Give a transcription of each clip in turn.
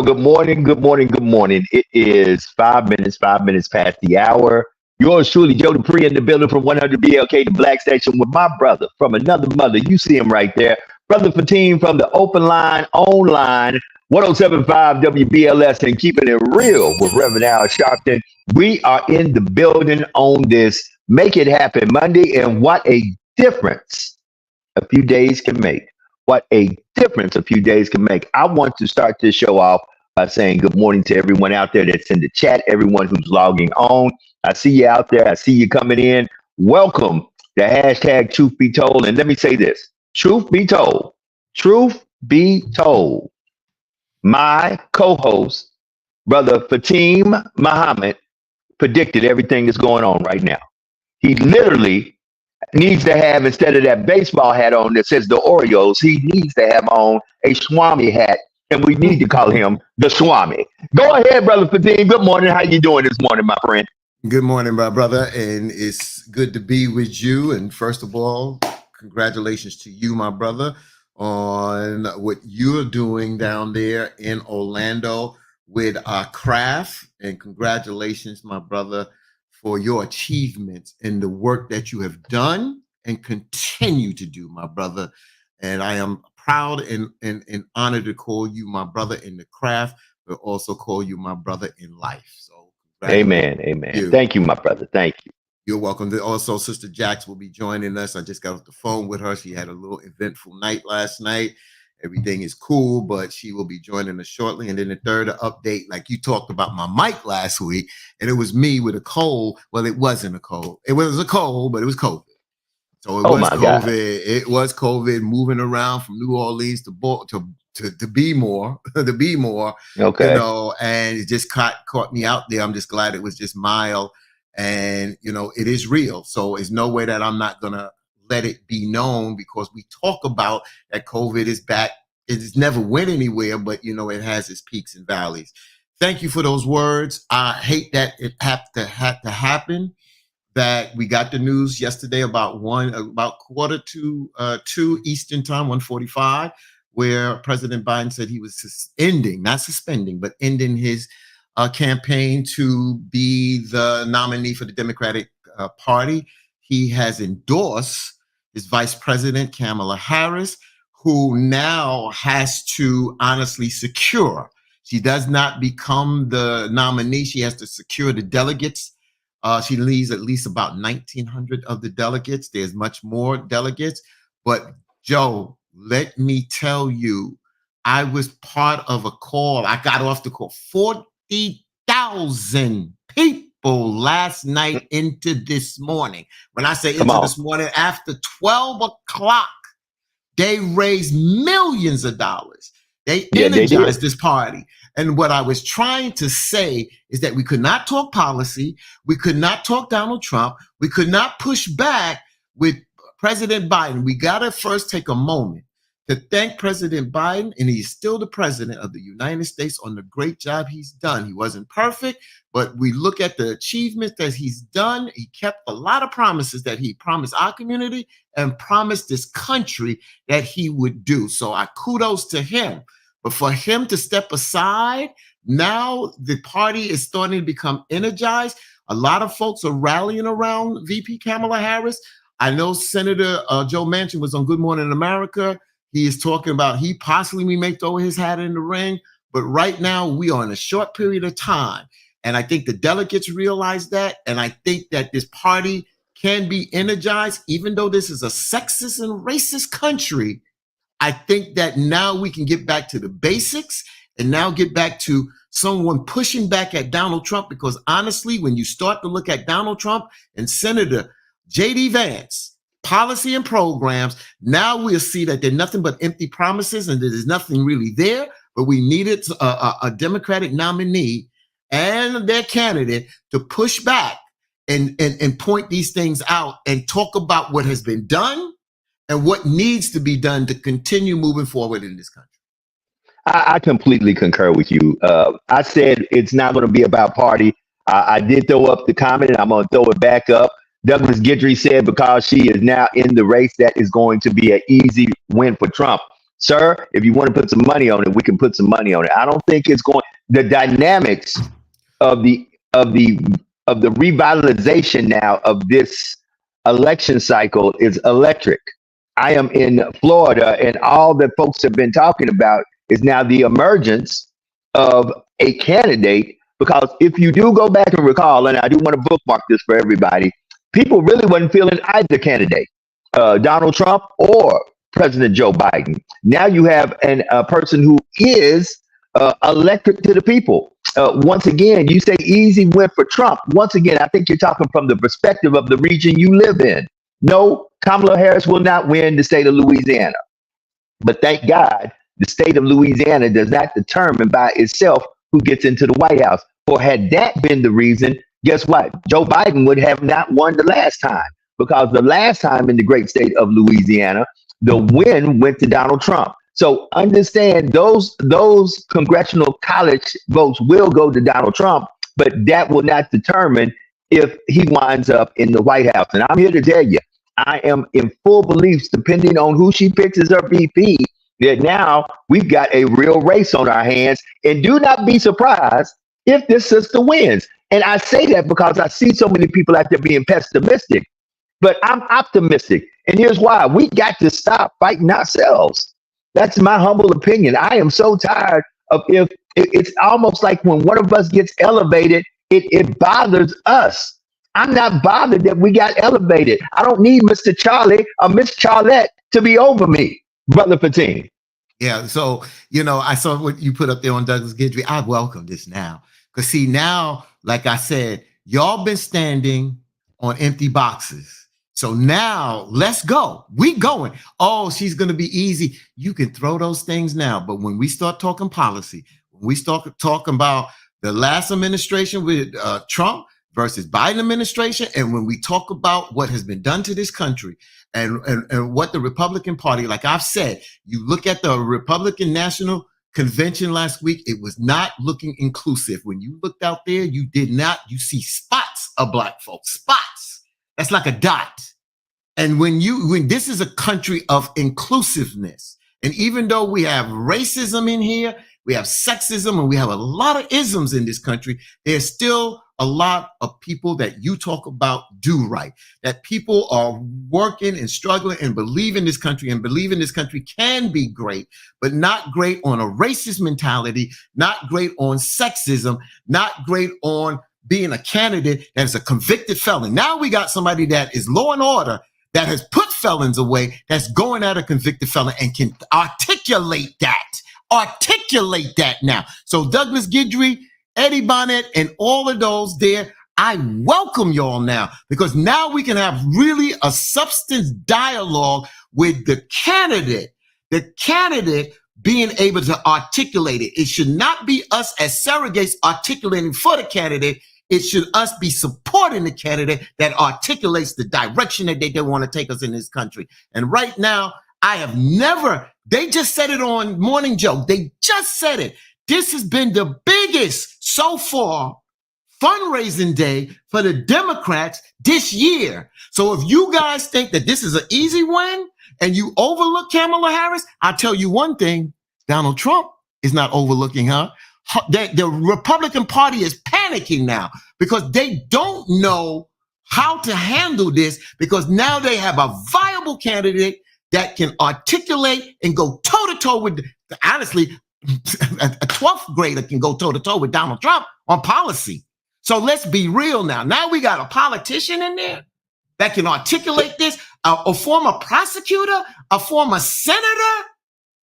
Good morning, good morning, good morning. It is 5 minutes past the hour. Yours truly, Joe Dupree in the building from 100 BLK, the Black Station, with my brother from another mother. You see him right there. Brother Fatim from the open line, online, 1075 WBLS, and keeping it real with Reverend Al Sharpton. We are in the building on this Make It Happen Monday, and what a difference a few days can make. What a difference a few days can make. I want to start this show off by saying good morning to everyone out there that's in the chat, everyone who's logging on. I see you out there. I see you coming in. Welcome to hashtag Truth Be Told. And let me say this. Truth be told, my co-host, Brother Fatim Muhammad, predicted everything that's going on right now. He literally needs to have, instead of that baseball hat on that says the Orioles, he needs to have on a Swami hat, and we need to call him the Swami. Go ahead, Brother Fatim. Good morning. How you doing this morning, my friend? Good morning, my brother, and it's good to be with you. And first of all, congratulations to you, my brother, on what you're doing down there in Orlando with our craft. And congratulations, my brother, for your achievements and the work that you have done and continue to do, my brother. And I am proud and honored to call you my brother in the craft, but also call you my brother in life. So amen. Thank you, my brother. Thank you. You're welcome. Also, Sister Jax will be joining us. I just got off the phone with her. She had a little eventful night last night. Everything is cool, but she will be joining us shortly. And then the third update, like you talked about my mic last week, and it was me with a cold. Well, it wasn't a cold. It was a cold, but it was COVID. So it was COVID. God. It was COVID moving around from New Orleans to be more, to be more. Okay. You know, and it just caught me out there. I'm just glad it was just mild, and you know, it is real. So there's no way that I'm not gonna let it be known, because we talk about that COVID is back. It's never went anywhere, but you know, it has its peaks and valleys. Thank you for those words. I hate that it had to happen. That we got the news yesterday about 1:45 Eastern time, 1:45, where President Biden said he was not suspending, but ending his campaign to be the nominee for the Democratic Party. He has endorsed his Vice President, Kamala Harris, who now has to honestly secure. She does not become the nominee. She has to secure the delegates. She leaves at least about 1,900 of the delegates. There's much more delegates. But Joe, let me tell you, I was part of a call. I got off the call. 40,000 people last night into this morning. When I say into this morning, after 12 o'clock, they raised millions of dollars. They energized this party. And what I was trying to say is that we could not talk policy. We could not talk Donald Trump. We could not push back with President Biden. We got to first take a moment to thank President Biden, and he's still the president of the United States, on the great job he's done. He wasn't perfect, but we look at the achievements that he's done. He kept a lot of promises that he promised our community and promised this country that he would do. So I kudos to him. But for him to step aside, now the party is starting to become energized. A lot of folks are rallying around VP Kamala Harris. I know Senator Joe Manchin was on Good Morning America. He is talking about he possibly may throw his hat in the ring. But right now, we are in a short period of time. And I think the delegates realize that. And I think that this party can be energized, even though this is a sexist and racist country. I think that now we can get back to the basics and now get back to someone pushing back at Donald Trump. Because honestly, when you start to look at Donald Trump and Senator J.D. Vance, policy and programs, now we'll see that they're nothing but empty promises and that there's nothing really there. But we needed a Democratic nominee and their candidate to push back and point these things out and talk about what has been done and what needs to be done to continue moving forward in this country. I completely concur with you. I said it's not going to be about party. I did throw up the comment, and I'm going to throw it back up. Douglas Guidry said because she is now in the race, that is going to be an easy win for Trump. sir, if you want to put some money on it, we can put some money on it. I don't think it's going. The dynamics of the of the of the revitalization now of this election cycle is electric. I am in Florida, and all that folks have been talking about is now the emergence of a candidate. Because if you do go back and recall, and I do want to bookmark this for everybody, people really wasn't feeling either candidate, Donald Trump or President Joe Biden. Now you have a person who is electric to the people. Once again, you say easy win for Trump. Once again, I think you're talking from the perspective of the region you live in. No, Kamala Harris will not win the state of Louisiana. But thank God, the state of Louisiana does not determine by itself who gets into the White House. For had that been the reason, guess what? Joe Biden would have not won the last time, because the last time in the great state of Louisiana, the win went to Donald Trump. So understand those congressional college votes will go to Donald Trump, but that will not determine if he winds up in the White House. And I'm here to tell you, I am in full beliefs, depending on who she picks as her VP, that now we've got a real race on our hands. And do not be surprised if this sister wins. And I say that because I see so many people out there being pessimistic, but I'm optimistic. And here's why. We got to stop fighting ourselves. That's my humble opinion. I am so tired of it's almost like when one of us gets elevated, it bothers us. I'm not bothered that we got elevated. I don't need Mr. Charlie or Miss Charlotte to be over me. Brother Fatim. Yeah, so, I saw what you put up there on Douglas Guidry. I welcome this now. Because, see, now, like I said, y'all been standing on empty boxes. So now, let's go. We going. Oh, she's going to be easy. You can throw those things now. But when we start talking policy, when we start talking about the last administration with Trump versus Biden administration, and when we talk about what has been done to this country, and what the Republican Party, like I've said, you look at the Republican National Convention last week, it was not looking inclusive. When you looked out there, you see spots of black folks, spots. That's like a dot. And when this is a country of inclusiveness, and even though we have racism in here, we have sexism, and we have a lot of isms in this country, there's still a lot of people that you talk about do right, that people are working and struggling and believe in this country can be great, but not great on a racist mentality, not great on sexism, not great on being a candidate that is a convicted felon. Now we got somebody that is law and order, that has put felons away, that's going at a convicted felon and can articulate that now. So Douglas Guidry, Eddie Bonnet, and all of those there, I welcome y'all now, because now we can have really a substance dialogue with the candidate being able to articulate it. It should not be us as surrogates articulating for the candidate. It should us be supporting the candidate that articulates the direction that they want to take us in this country. And right now, they just said it on Morning Joe. They just said it. This has been the biggest so far fundraising day for the Democrats this year. So if you guys think that this is an easy win and you overlook Kamala Harris, I'll tell you one thing, Donald Trump is not overlooking her. The Republican Party is panicking now because they don't know how to handle this, because now they have a viable candidate that can articulate and go toe-to-toe with, honestly, a 12th grader can go toe-to-toe with Donald Trump on policy. So let's be real now. Now we got a politician in there that can articulate this, a former prosecutor, a former senator,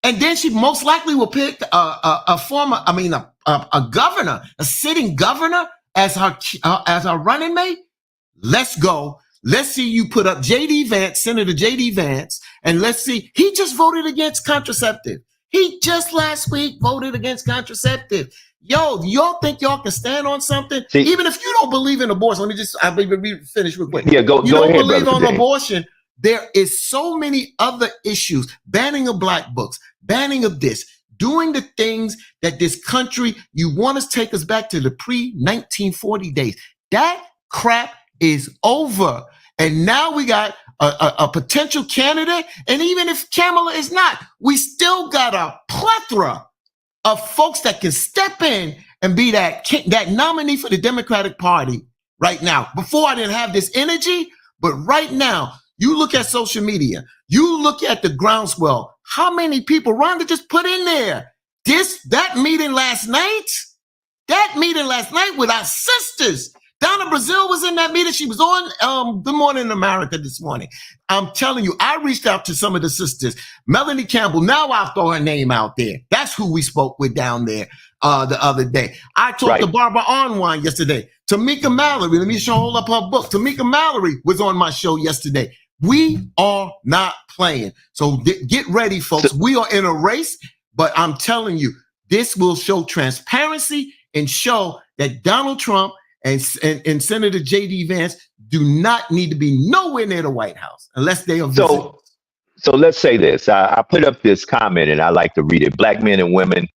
and then she most likely will pick a governor, a sitting governor as her running mate. Let's go. Let's see you put up J.D. Vance, Senator J.D. Vance, and let's see. He just voted against contraceptive. He just last week voted against contraceptive. Yo, y'all think y'all can stand on something? See, even if you don't believe in abortion, I'll finish real quick. Yeah, go. You don't ahead, believe on abortion. There is so many other issues. Banning of black books, banning of this, doing the things that this country, you want to take us back to the pre-1940 days. That crap is over. And now we got a potential candidate, and even if Kamala is not, we still got a plethora of folks that can step in and be that nominee for the Democratic Party right now. Before, I didn't have this energy, but right now, you look at social media, you look at the groundswell, how many people Rhonda just put in there? That meeting last night with our sisters. Donna Brazile was in that meeting. She was on Good Morning America this morning. I'm telling you, I reached out to some of the sisters. Melanie Campbell, now I'll throw her name out there. That's who we spoke with down there the other day. I talked to Barbara Arnwine yesterday. Tamika Mallory, let me hold up her book. Tamika Mallory was on my show yesterday. We are not playing. So get ready, folks. We are in a race, but I'm telling you, this will show transparency and show that Donald Trump and Senator J.D. Vance do not need to be nowhere near the White House unless they are visiting. So let's say this. I put up this comment and I like to read it. Black men and women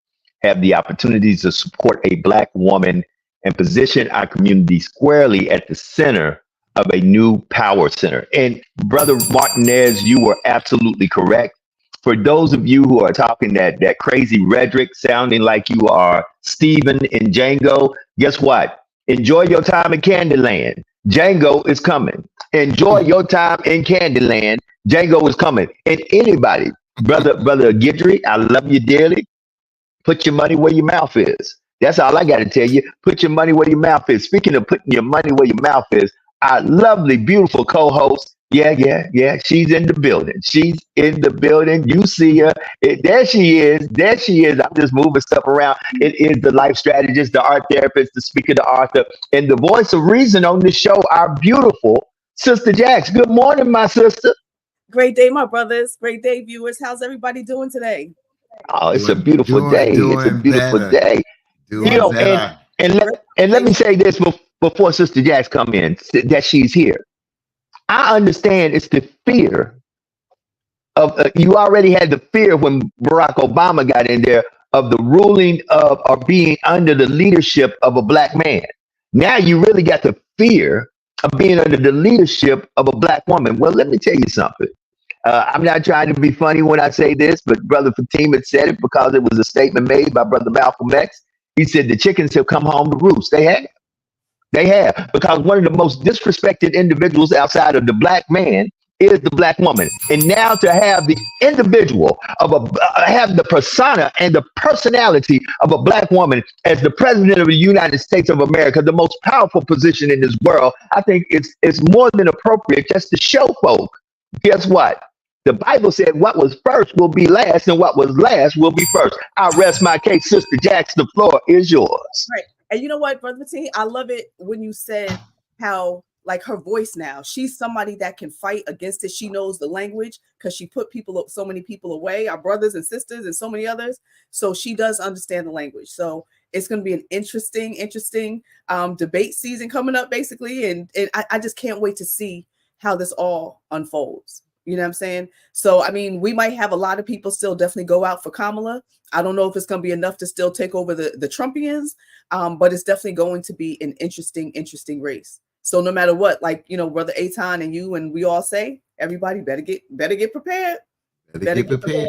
have the opportunities to support a Black woman and position our community squarely at the center of a new power center. And Brother Martinez, you were absolutely correct. For those of you who are talking that crazy rhetoric, sounding like you are Stephen in Django, guess what? Enjoy your time in Candyland. Django is coming. Enjoy your time in Candyland. Django is coming. And anybody, brother Guidry, I love you dearly. Put your money where your mouth is. That's all I got to tell you. Put your money where your mouth is. Speaking of putting your money where your mouth is, our lovely, beautiful co-host, yeah, she's in the building. She's in the building. You see her. There she is. I'm just moving stuff around. It is the life strategist, the art therapist, the speaker, the author, and the voice of reason on this show, our beautiful Sister Jax. Good morning, my sister. Great day, my brothers. Great day, viewers. How's everybody doing today? Oh, it's a beautiful day. It's a beautiful day. And let me say this before Sister Jax come in, that she's here. I understand it's the fear of, you already had the fear when Barack Obama got in there of the ruling of or being under the leadership of a Black man. Now you really got the fear of being under the leadership of a Black woman. Well, let me tell you something. I'm not trying to be funny when I say this, but Brother Fatima said it because it was a statement made by Brother Malcolm X. He said the chickens have come home to roost. They have, because one of the most disrespected individuals outside of the Black man is the Black woman. And now to have the individual have the persona and the personality of a Black woman as the president of the United States of America, the most powerful position in this world, I think it's more than appropriate just to show folk, guess what? The Bible said what was first will be last, and what was last will be first. I rest my case. Sister Jax, the floor is yours. Right. And you know what, Brother T, I love it when you said how, like, her voice now, she's somebody that can fight against it. She knows the language because she put so many people away, our brothers and sisters and so many others. So she does understand the language. So it's going to be an interesting debate season coming up, basically. And I just can't wait to see how this all unfolds. You know what I'm saying? So, I mean, we might have a lot of people still definitely go out for Kamala. I don't know if it's going to be enough to still take over the Trumpians, but it's definitely going to be an interesting race. So no matter what, like, you know, Brother Aton and you and we all say, everybody better get prepared. Better get prepared.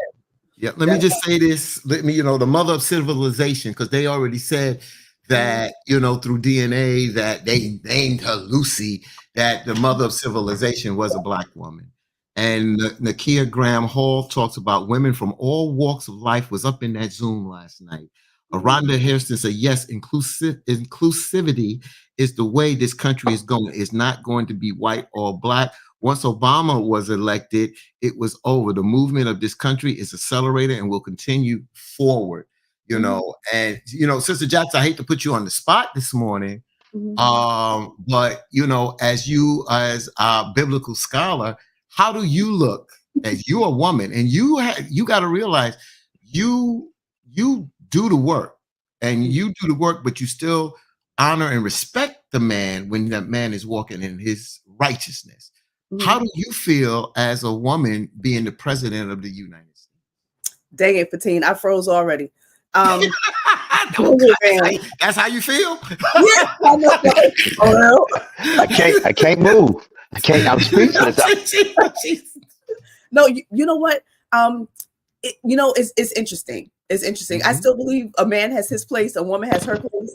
Yeah, let me just say this. The mother of civilization, because they already said that, through DNA that they named her Lucy, that the mother of civilization was a Black woman. And Nakia Graham Hall talks about women from all walks of life was up in that Zoom last night. Rhonda Hairston said, yes, inclusivity is the way this country is going. It's not going to be white or Black. Once Obama was elected, it was over. The movement of this country is accelerated and will continue forward, And, Sister Jax, I hate to put you on the spot this morning, but, as a biblical scholar, how do you look as you're a woman, and you got to realize you do the work, but you still honor and respect the man when that man is walking in his righteousness. How do you feel as a woman being the president of the United States? Dang it, Fatine, I froze already. That's how you feel? Yeah, I can't move. I can't. I'm speechless. No, you know what? It's interesting. It's interesting. I still believe a man has his place, a woman has her place.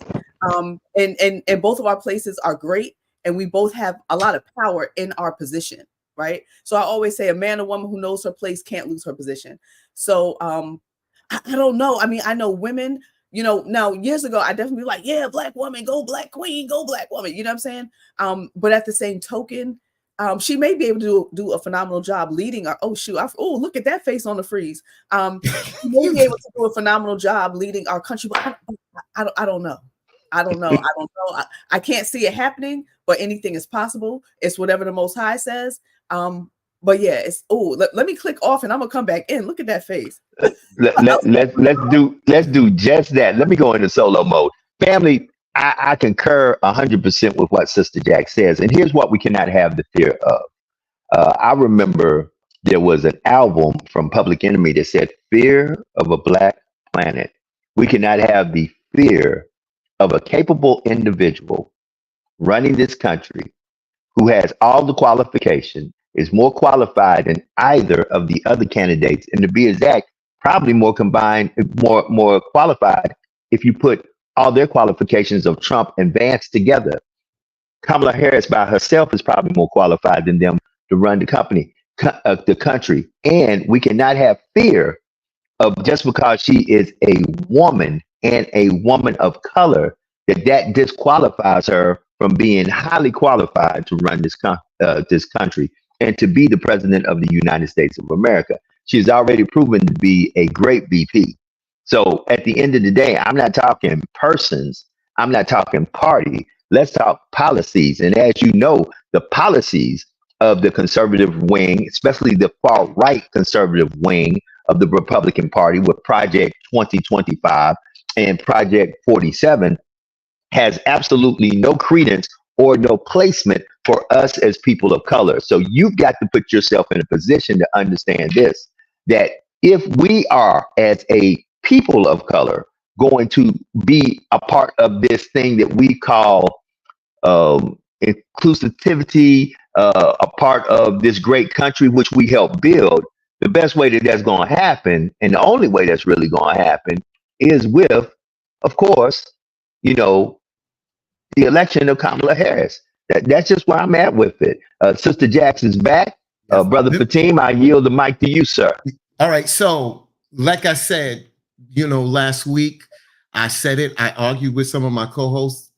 And both of our places are great, and we both have a lot of power in our position, right? So I always say a man or woman who knows her place can't lose her position. So I don't know. I mean, I know women, now years ago, I definitely like, yeah, black woman, go black queen, go black woman. You know what I'm saying? But at the same token, she may be able to do a phenomenal job leading our, look at that face on the freeze. She may be able to do a phenomenal job leading our country, but I don't know. I don't know. I can't see it happening, but anything is possible. It's whatever the Most High says. But yeah, let me click off and I'm gonna come back in. Look at that face. Let's do just that. Let me go into solo mode. Family, I concur 100% with what Sister Jack says. And here's what we cannot have the fear of. I remember there was an album from Public Enemy that said, "Fear of a Black Planet." We cannot have the fear of a capable individual running this country who has all the qualification, is more qualified than either of the other candidates, and to be exact, probably more qualified if you put all their qualifications of Trump and Vance together. Kamala Harris by herself is probably more qualified than them to run the country. And we cannot have fear of, just because she is a woman and a woman of color, that disqualifies her from being highly qualified to run this country and to be the president of the United States of America. She's already proven to be a great VP. So at the end of the day, I'm not talking persons. I'm not talking party. Let's talk policies. And as you know, the policies of the conservative wing, especially the far right conservative wing of the Republican Party with Project 2025 and Project 47, has absolutely no credence or no placement for us as people of color. So you've got to put yourself in a position to understand this, that if we are, as a people of color, going to be a part of this thing that we call inclusivity, a part of this great country which we help build, the best way that's going to happen, and the only way that's really going to happen, is with, of course, the election of Kamala Harris. That's just where I'm at with it. Sister Jackson's back. Brother Fatim, I yield the mic to you, sir. All right. So, like I said, last week, I said it. I argued with some of my co-hosts,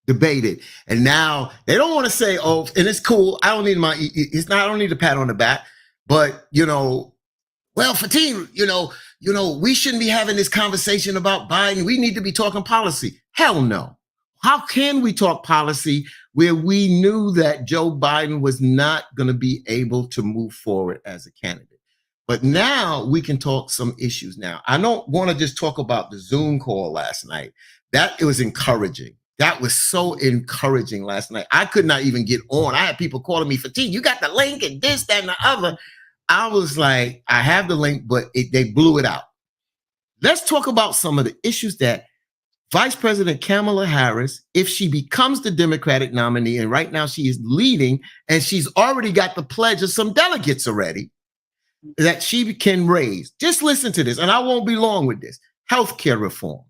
debated. And now they don't want to say, oh, and it's cool. I don't need I don't need a pat on the back. But, well, Fatim, we shouldn't be having this conversation about Biden. We need to be talking policy. Hell no. How can we talk policy where we knew that Joe Biden was not going to be able to move forward as a candidate? But now we can talk some issues now. I don't want to just talk about the Zoom call last night. It was encouraging. That was so encouraging last night. I could not even get on. I had people calling me, Fatim, you got the link and this, that, and the other. I was like, I have the link, but they blew it out. Let's talk about some of the issues that Vice President Kamala Harris, if she becomes the Democratic nominee, and right now she is leading, and she's already got the pledge of some delegates already, that she can raise. Just listen to this, and I won't be long with this. Healthcare reform,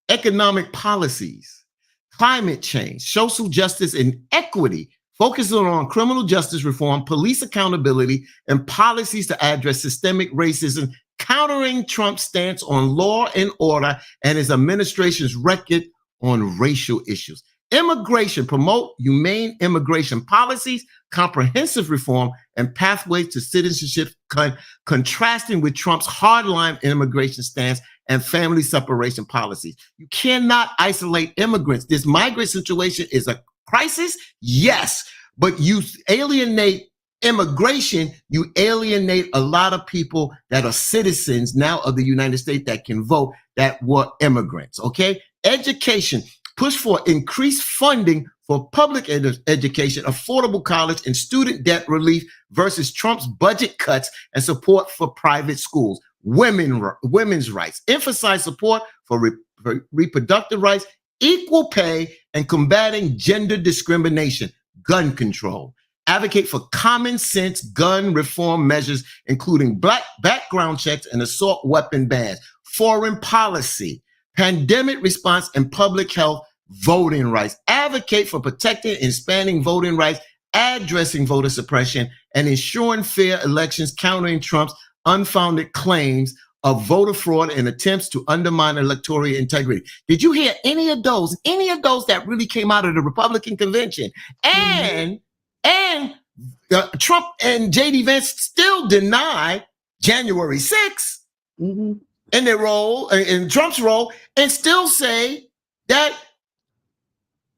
economic policies, climate change, social justice and equity, focusing on criminal justice reform, police accountability, and policies to address systemic racism, countering Trump's stance on law and order and his administration's record on racial issues. Immigration, promote humane immigration policies, comprehensive reform, and pathways to citizenship, contrasting with Trump's hardline immigration stance and family separation policies. You cannot isolate immigrants. This migrant situation is a crisis, yes, but you alienate immigration, you alienate a lot of people that are citizens now of the United States that can vote, that were immigrants, okay? Education, push for increased funding for public education, affordable college, and student debt relief versus Trump's budget cuts and support for private schools. Women's rights, emphasize support for reproductive rights, equal pay, and combating gender discrimination. gun control. Advocate for common sense gun reform measures, including black background checks and assault weapon bans. Foreign policy, pandemic response, and public health, voting rights. Advocate for protecting and expanding voting rights, addressing voter suppression, and ensuring fair elections, countering Trump's unfounded claims of voter fraud and attempts to undermine electoral integrity. Did you hear any of those that really came out of the Republican convention? And Trump and J.D. Vance still deny January 6th in their role, in Trump's role, and still say that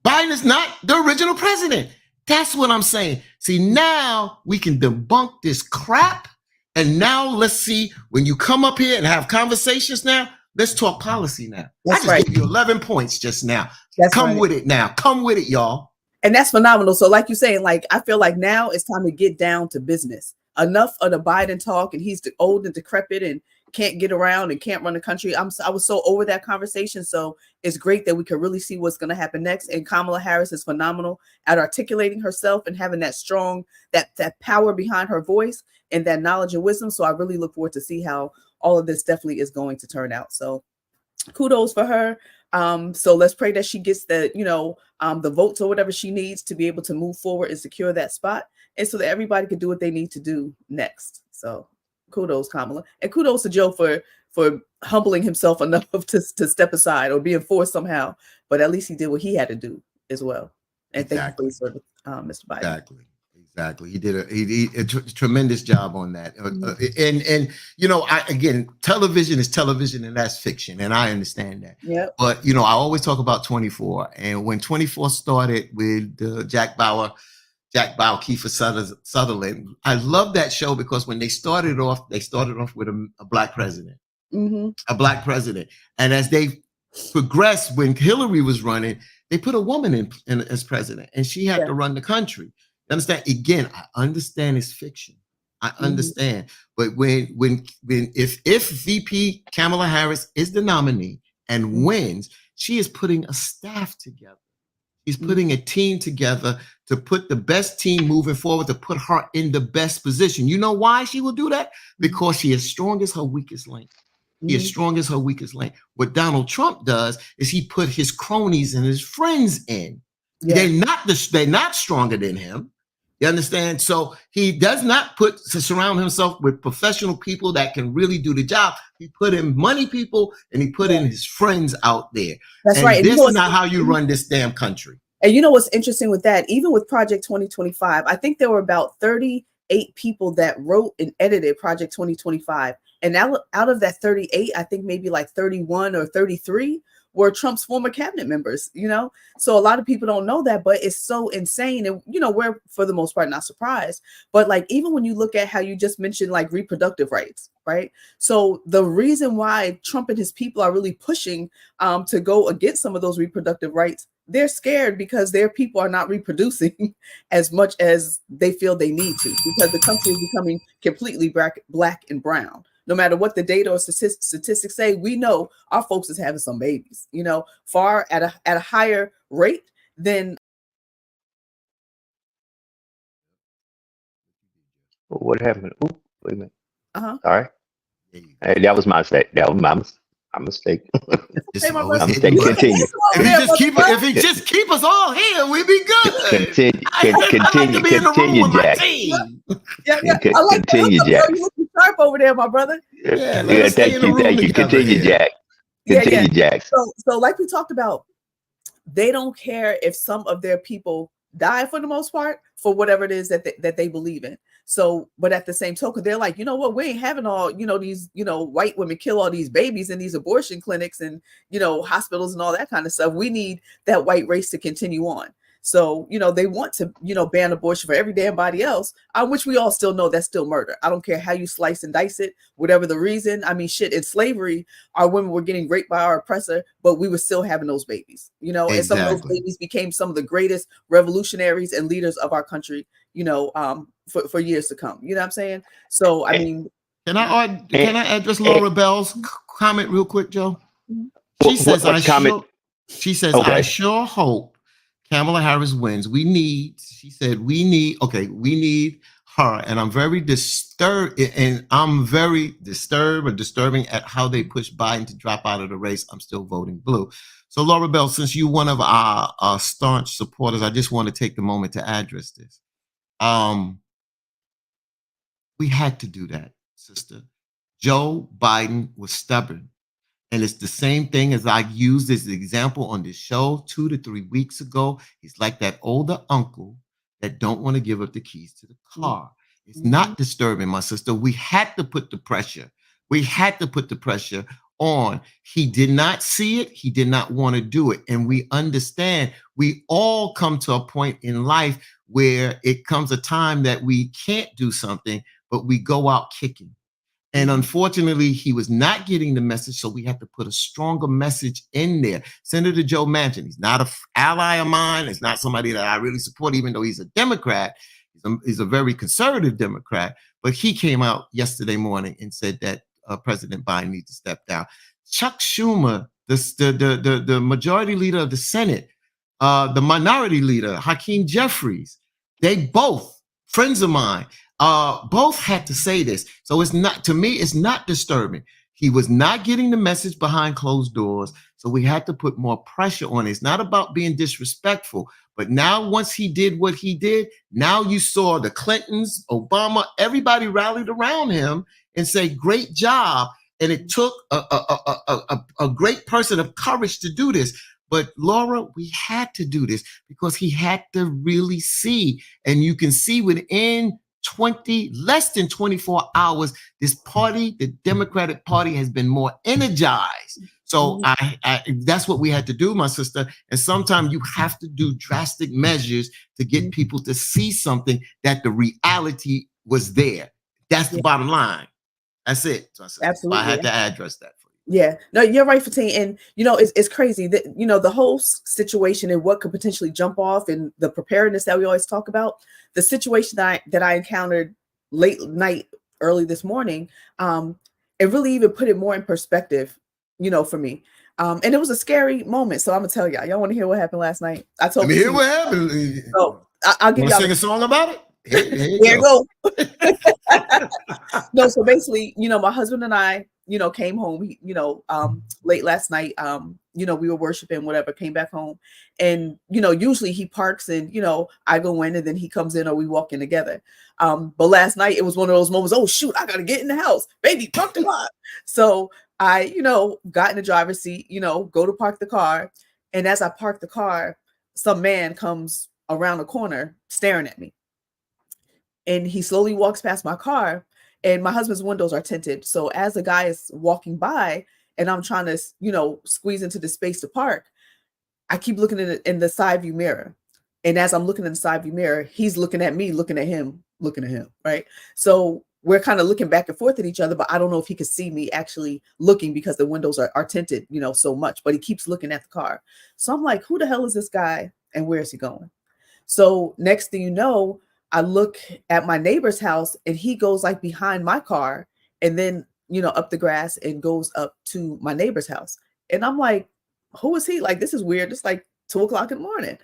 Biden is not the original president. That's what I'm saying. See, now we can debunk this crap. And now let's see, when you come up here and have conversations now, let's talk policy now. That's I just gave you 11 points just now. Come with it now. Come with it, y'all. And that's phenomenal. So like you're saying, like, I feel like now it's time to get down to business. Enough of the Biden talk, and he's old and decrepit and can't get around and can't run the country. I was so over that conversation. So it's great that we can really see what's going to happen next. And Kamala Harris is phenomenal at articulating herself and having that strong, that power behind her voice and that knowledge and wisdom. So I really look forward to see how all of this definitely is going to turn out. So kudos for her. So let's pray that she gets the, the votes or whatever she needs to be able to move forward and secure that spot. And so that everybody can do what they need to do next. So kudos, Kamala. And kudos to Joe for humbling himself enough to step aside or being forced somehow. But at least he did what he had to do as well. And thank you for Mr. Biden. Exactly. He did a tremendous job on that. Again, television is television and that's fiction. And I understand that. Yeah. But, I always talk about 24. And when 24 started with Jack Bauer, Kiefer Sutherland, I love that show because when they started off with a black president, a black president. And as they progressed, when Hillary was running, they put a woman in as president and she had to run the country. You understand? Again, I understand it's fiction. I understand. But if VP Kamala Harris is the nominee and wins, she is putting a staff together. She's putting a team together to put the best team moving forward, to put her in the best position. You know why she will do that? Because she is strong as her weakest link. He is strong as her weakest link. What Donald Trump does is he put his cronies and his friends in. Yeah. They're not stronger than him. You understand? So he does not surround himself with professional people that can really do the job. He put in money people and he put in his friends out there. That's right. This is not how you run this damn country. And you know what's interesting with that? Even with Project 2025, I think there were about 38 people that wrote and edited Project 2025. And out of that 38, I think maybe like 31 or 33 were Trump's former cabinet members, So a lot of people don't know that, but it's so insane. And, we're for the most part not surprised. But like, even when you look at how you just mentioned like reproductive rights, right? So the reason why Trump and his people are really pushing to go against some of those reproductive rights, they're scared because their people are not reproducing as much as they feel they need to, because the country is becoming completely black and brown. No matter what the data or statistics say, we know our folks is having some babies, far at a higher rate than. What happened? Ooh, wait a minute. Sorry. Hey, that was my mistake. That was my mistake. Continue. If he just keep us all here, we'd be good. Continue, Jack. Continue, Jack. You look sharp over there, my brother. Thank you. Continue, Jack. Continue, Jack. So like we talked about, they don't care if some of their people die for the most part for whatever it is that they believe in. So, but at the same token, they're like, you know what, we ain't having all, these, white women kill all these babies in these abortion clinics and, hospitals and all that kind of stuff. We need that white race to continue on. So, they want to, ban abortion for every damn body else, which we all still know that's still murder. I don't care how you slice and dice it, whatever the reason. I mean, shit, in slavery, our women were getting raped by our oppressor, but we were still having those babies, Exactly. And some of those babies became some of the greatest revolutionaries and leaders of our country, for years to come. You know what I'm saying? So, I mean. Can I address Laura Bell's comment real quick, Joe? She says, I sure hope Kamala Harris wins, she said, we need her. And I'm very disturbed, disturbing at how they push Biden to drop out of the race. I'm still voting blue. So Laura Bell, since you're one of our staunch supporters, I just want to take the moment to address this. We had to do that, sister. Joe Biden was stubborn. And it's the same thing as I used as an example on this show 2 to 3 weeks ago. He's like that older uncle that don't want to give up the keys to the car. It's not disturbing, my sister. We had to put the pressure. On. He did not see it. He did not want to do it. And we understand we all come to a point in life where it comes a time that we can't do something, but we go out kicking. And unfortunately, he was not getting the message, so we had to put a stronger message in there. Senator Joe Manchin, he's not an ally of mine. It's not somebody that I really support, even though he's a Democrat. He's a very conservative Democrat. But he came out yesterday morning and said that President Biden needs to step down. Chuck Schumer, the majority leader of the Senate, the minority leader, Hakeem Jeffries, they both, friends of mine, both had to say this. So it's not, to me, it's not disturbing. He was not getting the message behind closed doors. So we had to put more pressure on it. It's not about being disrespectful. But now once he did what he did, now you saw the Clintons, Obama, everybody rallied around him and say, great job. And it took a great person of courage to do this. But Laura, we had to do this because he had to really see. And you can see within less than 24 hours, this party, the Democratic Party, has been more energized. So that's what we had to do, my sister. And sometimes you have to do drastic measures to get people to see something that the reality was there. That's the bottom line. That's it. So Absolutely. I had to address that for you. Yeah, no, you're right, Fatin. And, it's crazy that, the whole situation and what could potentially jump off and the preparedness that we always talk about, the situation that I encountered late night, early this morning, it really even put it more in perspective, for me. And it was a scary moment. So I'm gonna tell y'all want to hear what happened last night? I told you. Hear what happened. So I'll give y'all sing a song about it. Here you go. No, so basically, my husband and I, came home, late last night. We were worshiping, whatever, came back home. And, usually he parks and, I go in and then he comes in or we walk in together. But last night it was one of those moments, oh shoot, I gotta get in the house. Baby, park the lot. So I, got in the driver's seat, go to park the car. And as I park the car, some man comes around the corner staring at me. And he slowly walks past my car, and my husband's windows are tinted. So as the guy is walking by and I'm trying to, squeeze into the space to park, I keep looking in the side view mirror. And as I'm looking in the side view mirror, he's looking at me, looking at him, right? So we're kind of looking back and forth at each other, but I don't know if he could see me actually looking because the windows are tinted, so much, but he keeps looking at the car. So I'm like, who the hell is this guy and where is he going? So next thing you know, I look at my neighbor's house and he goes like behind my car and then, up the grass and goes up to my neighbor's house. And I'm like, who is he? Like, this is weird. It's like 2:00 in the morning.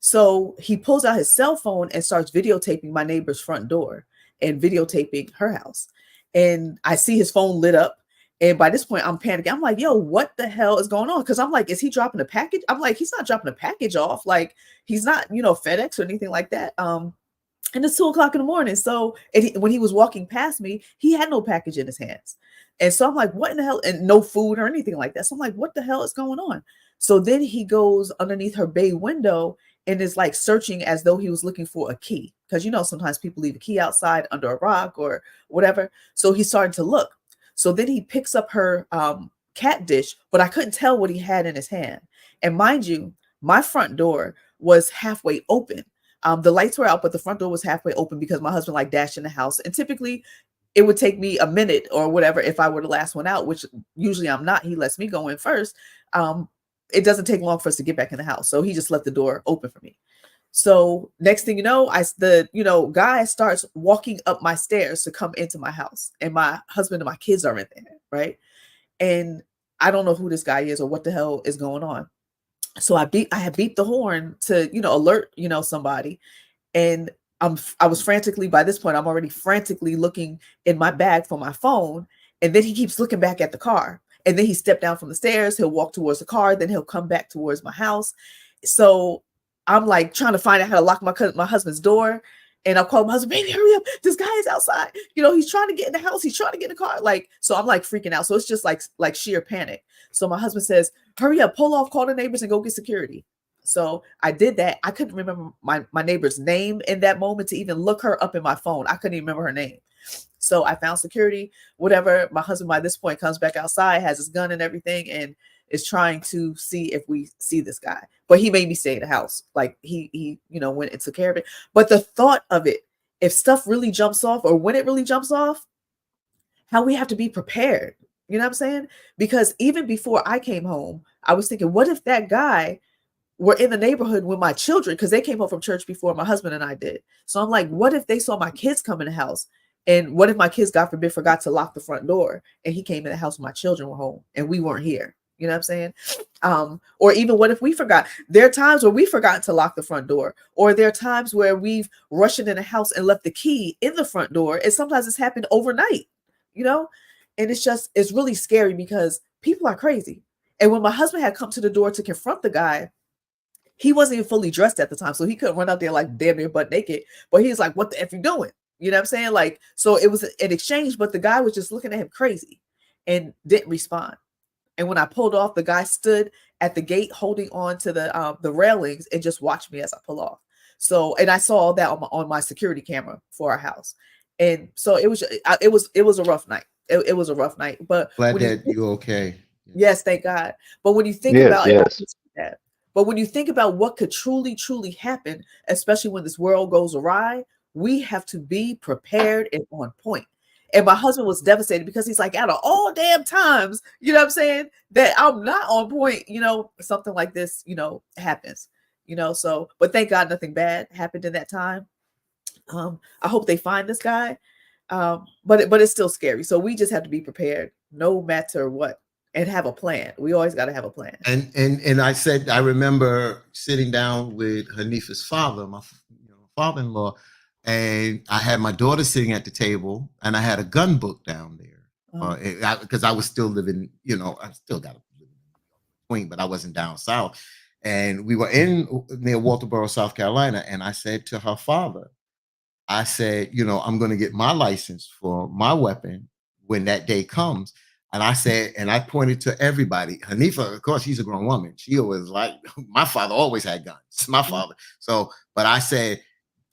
So he pulls out his cell phone and starts videotaping my neighbor's front door and videotaping her house. And I see his phone lit up. And by this point, I'm panicking. I'm like, yo, what the hell is going on? Because I'm like, is he dropping a package? I'm like, he's not dropping a package off. Like, he's not, FedEx or anything like that. And it's 2:00 in the morning. So when he was walking past me, he had no package in his hands. And so I'm like, what in the hell? And no food or anything like that. So I'm like, what the hell is going on? So then he goes underneath her bay window and is like searching as though he was looking for a key. Because, sometimes people leave a key outside under a rock or whatever. So he started to look. So then he picks up her cat dish, but I couldn't tell what he had in his hand. And mind you, my front door was halfway open. The lights were out, but the front door was halfway open because my husband dashed in the house. And typically it would take me a minute or whatever if I were the last one out, which usually I'm not. He lets me go in first. It doesn't take long for us to get back in the house. So he just left the door open for me. So next thing you know, guy starts walking up my stairs to come into my house, and my husband and my kids are in there, right? And I don't know who this guy is or what the hell is going on. So I had beeped the horn to, alert, somebody. And I was frantically, by this point, I'm already frantically looking in my bag for my phone. And then he keeps looking back at the car. And then he stepped down from the stairs. He'll walk towards the car. Then he'll come back towards my house. So I'm like trying to find out how to lock my husband's door. And I'll call my husband, baby, hurry up. This guy is outside. He's trying to get in the house. He's trying to get in the car. So I'm like freaking out. So it's just like sheer panic. So my husband says, hurry up, pull off, call the neighbors and go get security. So I did that. I couldn't remember my neighbor's name in that moment to even look her up in my phone. I couldn't even remember her name. So I found security, whatever. My husband by this point comes back outside, has his gun and everything, and is trying to see if we see this guy. But he made me stay in the house. Like he went and took care of it. But the thought of it, if stuff really jumps off or when it really jumps off, how we have to be prepared. You know what I'm saying? Because even before I came home, I was thinking, what if that guy were in the neighborhood with my children? Because they came home from church before my husband and I did. So I'm like, what if they saw my kids come in the house? And what if my kids, God forbid, forgot to lock the front door and he came in the house when my children were home and we weren't here? You know what I'm saying? Or even what if we forgot? There are times where we forgot to lock the front door, or there are times where we've rushed in the house and left the key in the front door. And sometimes it's happened overnight, and it's really scary because people are crazy. And when my husband had come to the door to confront the guy, he wasn't even fully dressed at the time. So he couldn't run out there like damn near butt naked, but he was like, what the F you doing? You know what I'm saying? So it was an exchange, but the guy was just looking at him crazy and didn't respond. And when I pulled off, the guy stood at the gate holding on to the railings and just watched me as I pull off. So, and I saw all that on my security camera for our house. And so it was a rough night. It was a rough night, but glad that you're okay. Yes, thank God. But when you think about it, but when you think about what could truly, truly happen, especially when this world goes awry, we have to be prepared and on point. And my husband was devastated because he's like, out of all damn times, you know what I'm saying, that I'm not on point, something like this, happens, so, but thank God nothing bad happened in that time. I hope they find this guy. But it's still scary. So we just have to be prepared no matter what and have a plan. We always got to have a plan. And I remember sitting down with Hanifa's father, my father-in-law, and I had my daughter sitting at the table and I had a gun book down there because I was still living, I still got to live in Queen, but I wasn't down south. And we were near Walterboro, South Carolina. And I said to her father, I said, I'm going to get my license for my weapon when that day comes. And I said, and I pointed to everybody. Hanifa, of course, she's a grown woman. She was like, my father always had guns. My father. So, but I said,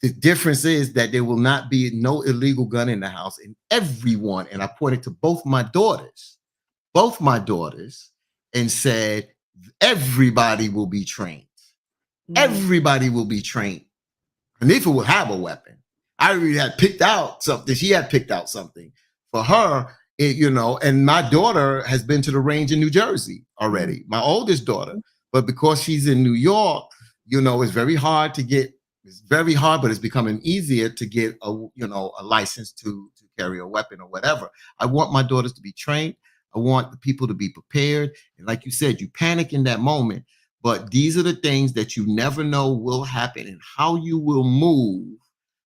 the difference is that there will not be no illegal gun in the house, and everyone. And I pointed to both my daughters, and said, everybody will be trained. Everybody will be trained. Hanifa will have a weapon. I already had picked out something. She had picked out something for her, and my daughter has been to the range in New Jersey already, my oldest daughter. But because she's in New York, it's very hard to get, but it's becoming easier to get a license to carry a weapon or whatever. I want my daughters to be trained. I want the people to be prepared. And like you said, you panic in that moment, but these are the things that you never know will happen and how you will move.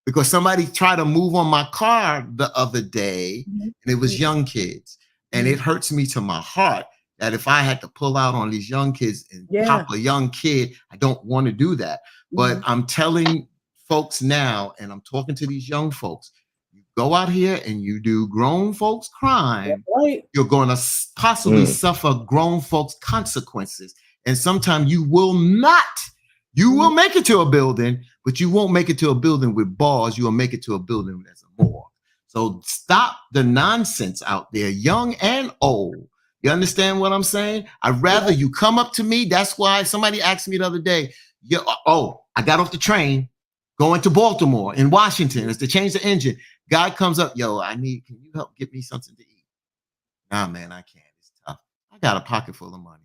Because somebody tried to move on my car the other day, and it was young kids. And it hurts me to my heart that if I had to pull out on these young kids and pop a young kid, I don't want to do that. But I'm telling folks now, and I'm talking to these young folks, you go out here and you do grown folks crime, you're going to possibly suffer grown folks consequences. And sometimes you will not. You will make it to a building, but you won't make it to a building with bars. You will make it to a building that's a morgue. So stop the nonsense out there, young and old. You understand what I'm saying? I'd rather you come up to me. That's why somebody asked me the other day, I got off the train going to Baltimore in Washington. It's to change the engine. Guy comes up, can you help get me something to eat? Nah, man, I can't. It's tough. I got a pocket full of money.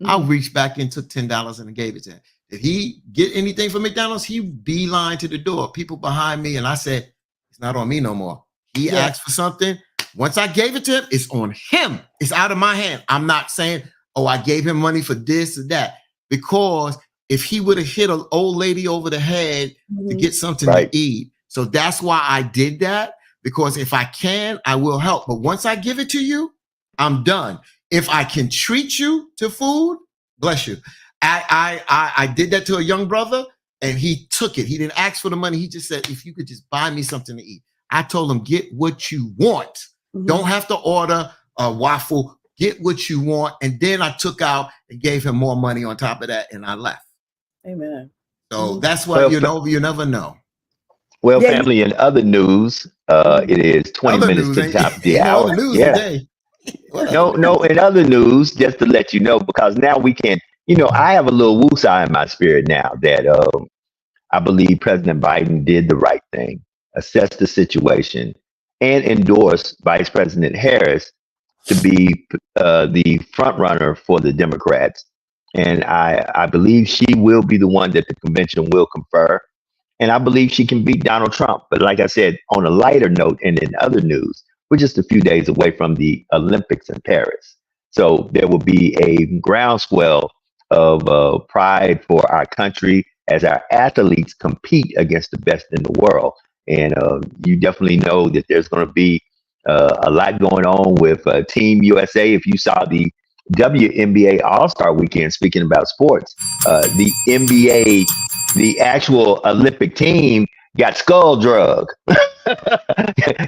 I reached back and took $10 and gave it to him. Did he get anything from McDonald's? He beeline to the door. People behind me, and I said, it's not on me no more. He asked for something. Once I gave it to him, it's on him. It's out of my hand. I'm not saying, I gave him money for this or that. because if he would have hit an old lady over the head to get something to eat. So that's why I did that, because if I can, I will help. But once I give it to you, I'm done. If I can treat you to food, bless you. I did that to a young brother, and he took it. He didn't ask for the money. He just said, if you could just buy me something to eat. I told him, get what you want. Don't have to order a waffle. Get what you want. And then I took out and gave him more money on top of that, and I left. Amen. So that's why, you never know. Well, family, in other news, it is 20 minutes to the top of the hour. No, in other news, just to let you know, because now we can, I have a little woosah in my spirit now that I believe President Biden did the right thing, assessed the situation, and endorsed Vice President Harris to be the front runner for the Democrats. And I believe she will be the one that the convention will confer. And I believe she can beat Donald Trump. But like I said, on a lighter note and in other news, we're just a few days away from the Olympics in Paris. So there will be a groundswell of pride for our country as our athletes compete against the best in the world. And you definitely know that there's going to be a lot going on with Team USA. If you saw the WNBA All-Star Weekend, speaking about sports, the NBA, the actual Olympic team got skull drugged.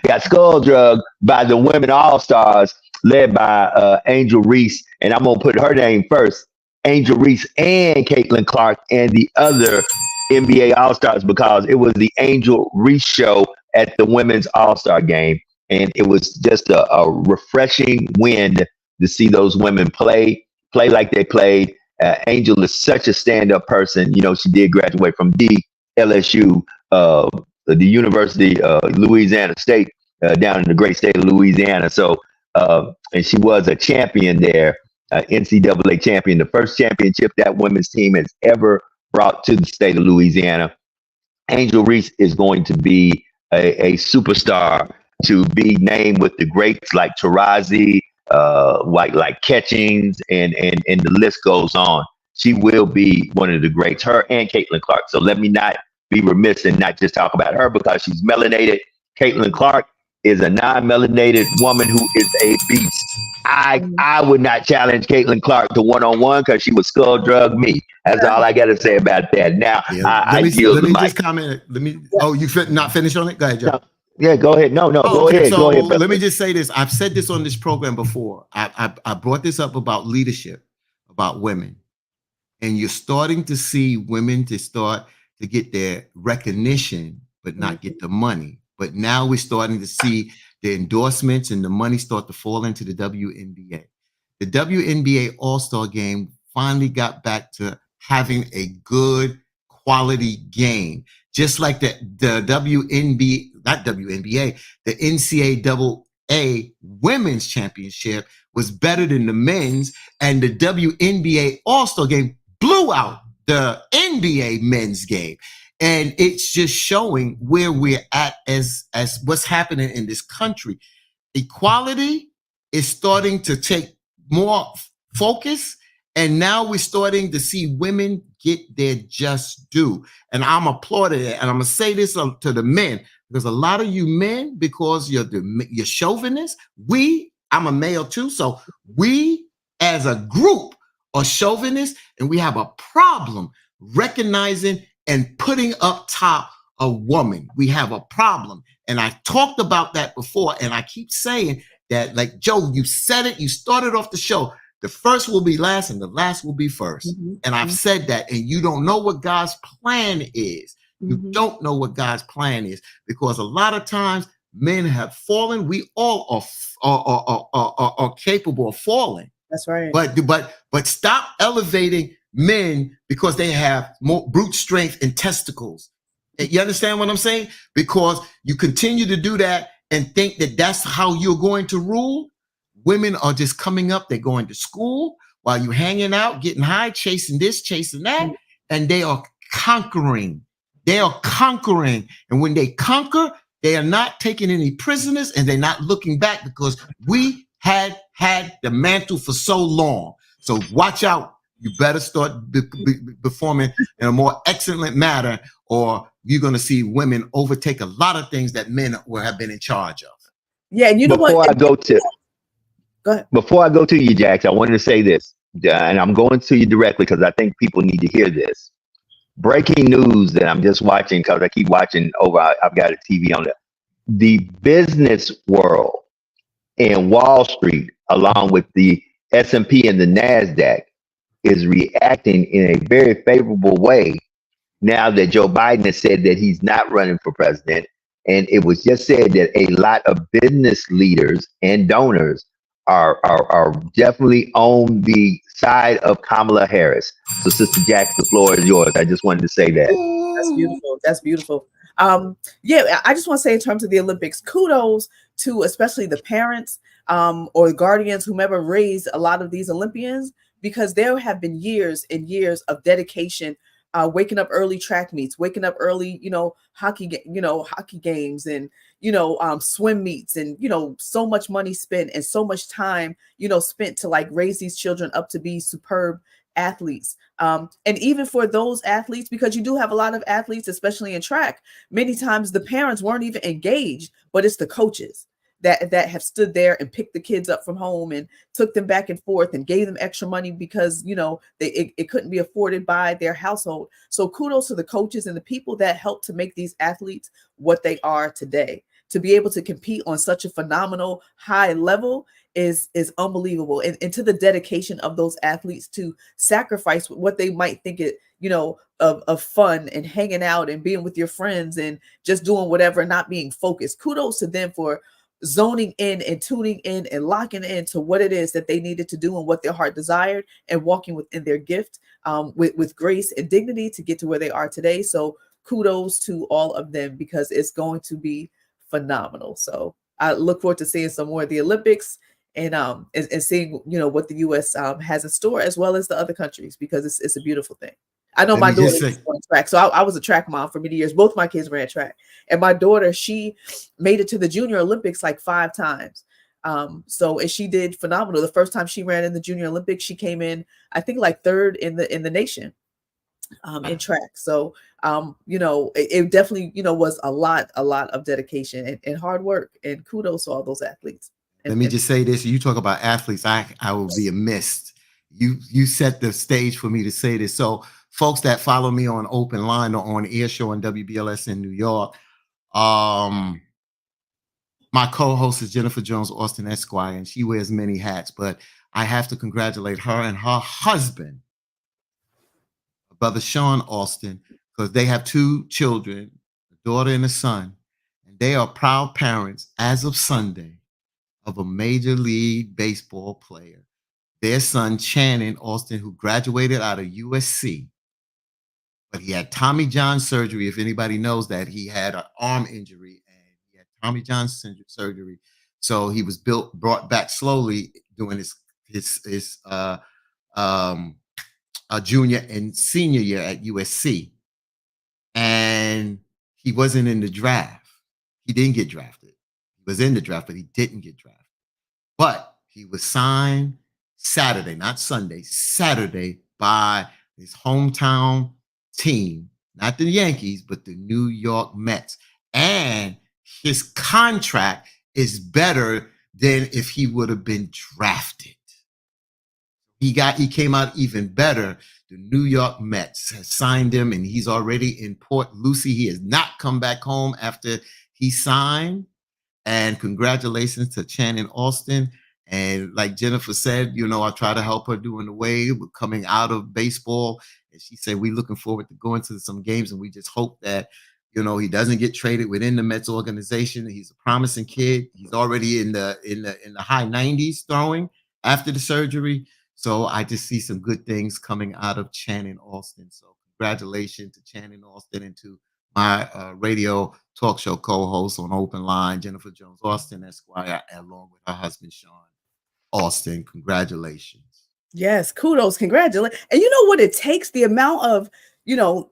Got skull drugged by the women All-Stars led by Angel Reese. And I'm going to put her name first, Angel Reese and Caitlin Clark and the other NBA All-Stars, because it was the Angel Reese show at the women's All-Star game. And it was just a refreshing wind to see those women play like they played. Angel is such a stand-up person. She did graduate from LSU, the University of Louisiana State, down in the great state of Louisiana. So, and she was a champion there, NCAA champion, the first championship that women's team has ever brought to the state of Louisiana. Angel Reese is going to be a superstar to be named with the greats like Tarazi, like Catchings, and the list goes on. She will be one of the greats, her and Caitlin Clark. So let me not be remiss and not just talk about her because she's melanated. Caitlin Clark is a non-melanated woman who is a beast. I would not challenge Caitlin Clark to one-on-one because she would skull drug me. That's all I got to say about that. Now, let me just comment. Oh, you not finished on it? Go ahead, Joe. No. Yeah, go ahead. No, go ahead. So go ahead. Let me just say this. I've said this on this program before. I brought this up about leadership, about women. And you're starting to see women to get their recognition, but not get the money. But now we're starting to see the endorsements and the money start to fall into the WNBA. The WNBA All-Star Game finally got back to having a good quality game. Just like the NCAA Women's Championship was better than the men's, and the WNBA All-Star Game blew out the NBA men's game. And it's just showing where we're at as what's happening in this country. Equality is starting to take more focus, and now we're starting to see women get their just due. And I'm applauding it. And I'm going to say this to the men, because a lot of you men, because you're chauvinists, I'm a male too, so we as a group are chauvinists, and we have a problem recognizing and putting up top a woman. We have a problem. And I talked about that before, and I keep saying that, like, Joe, you said it, you started off the show. The first will be last and the last will be first. And I've said that, and you don't know what God's plan is. You don't know what God's plan is, because a lot of times men have fallen. We all are capable of falling. That's right. But stop elevating men because they have more brute strength and testicles. You understand what I'm saying? Because you continue to do that and think that that's how you're going to rule. Women are just coming up. They're going to school while you're hanging out, getting high, chasing this, chasing that, and they are conquering. They are conquering. And when they conquer, they are not taking any prisoners, and they're not looking back, because we had the mantle for so long. So watch out. You better start performing in a more excellent manner, or you're going to see women overtake a lot of things that men have been in charge of. Yeah, and you know Before what? I go to, Go ahead. Before I go to you, Jax, I wanted to say this, and I'm going to you directly because I think people need to hear this. Breaking news that I'm just watching because I keep watching over. I've got a TV on it. The business world and Wall Street, along with the S&P and the NASDAQ, is reacting in a very favorable way now that Joe Biden has said that he's not running for president. And it was just said that a lot of business leaders and donors are definitely on the side of Kamala Harris. So, Sister Jax, the floor is yours. I just wanted to say that. That's beautiful. That's beautiful. Yeah, I just want to say in terms of the Olympics, kudos to especially the parents or the guardians, whomever raised a lot of these Olympians, because there have been years and years of dedication, waking up early track meets, waking up early, hockey games and, swim meets and, so much money spent and so much time, spent to like raise these children up to be superb athletes. And even for those athletes, because you do have a lot of athletes, especially in track, many times the parents weren't even engaged, but it's the coaches that have stood there and picked the kids up from home and took them back and forth and gave them extra money because, it couldn't be afforded by their household. So kudos to the coaches and the people that helped to make these athletes what they are today. To be able to compete on such a phenomenal high level is unbelievable. And to the dedication of those athletes to sacrifice what they might think it, of fun and hanging out and being with your friends and just doing whatever, not being focused. Kudos to them for zoning in and tuning in and locking in to what it is that they needed to do and what their heart desired, and walking within their gift with grace and dignity to get to where they are today. So kudos to all of them, because it's going to be phenomenal. So I look forward to seeing some more of the Olympics and seeing, what the U.S. has in store, as well as the other countries, because it's a beautiful thing. I know my daughter was on track. So I was a track mom for many years. Both my kids ran track. And my daughter, she made it to the Junior Olympics like 5 times. And she did phenomenal. The first time she ran in the Junior Olympics, she came in, I think, like 3rd in the nation in track. So, it definitely, was a lot of dedication and hard work, and kudos to all those athletes. Let me just say this. You talk about athletes. I will be amiss. You set the stage for me to say this. So folks that follow me on Open Line or on Air Show on WBLS in New York, my co-host is Jennifer Jones Austin Esquire, and she wears many hats, but I have to congratulate her and her husband, Brother Sean Austin, because they have 2 children, a daughter and a son, and they are proud parents as of Sunday of a Major League Baseball player. Their son, Channing Austin, who graduated out of USC, but he had Tommy John surgery. If anybody knows that, he had an arm injury and he had Tommy John surgery. So he was brought back slowly during his junior and senior year at USC. And he wasn't in the draft. He didn't get drafted. He was in the draft, but he didn't get drafted. But he was signed Saturday, not Sunday, Saturday, by his hometown team, not the Yankees, but the New York Mets. And his contract is better than if he would have been drafted. He came out even better. The New York Mets has signed him, and he's already in Port Lucie. He has not come back home after he signed. And congratulations to Channing Austin. And like Jennifer said, I try to help her doing the way we're coming out of baseball. And she said, we're looking forward to going to some games. And we just hope that, he doesn't get traded within the Mets organization. He's a promising kid. He's already in the high 90s throwing after the surgery. So I just see some good things coming out of Channing Austin. So congratulations to Channing Austin and to my radio talk show co-host on Open Line, Jennifer Jones Austin Esquire, along with her husband, Sean Austin. Congratulations. Yes, kudos, congratulations. And you know what it takes? The amount of,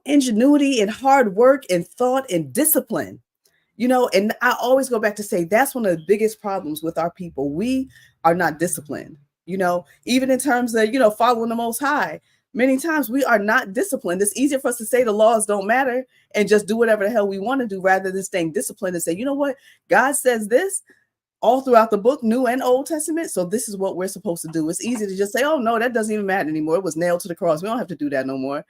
ingenuity and hard work and thought and discipline, and I always go back to say that's one of the biggest problems with our people. We are not disciplined, even in terms of, following the Most High. many times we are not disciplined. It's easier for us to say the laws don't matter and just do whatever the hell we want to do rather than staying disciplined and say, you know what, God says this all throughout the book, New and Old Testament. So this is what we're supposed to do. It's easy to just say, oh no, that doesn't even matter anymore. It was nailed to the cross. We don't have to do that no more,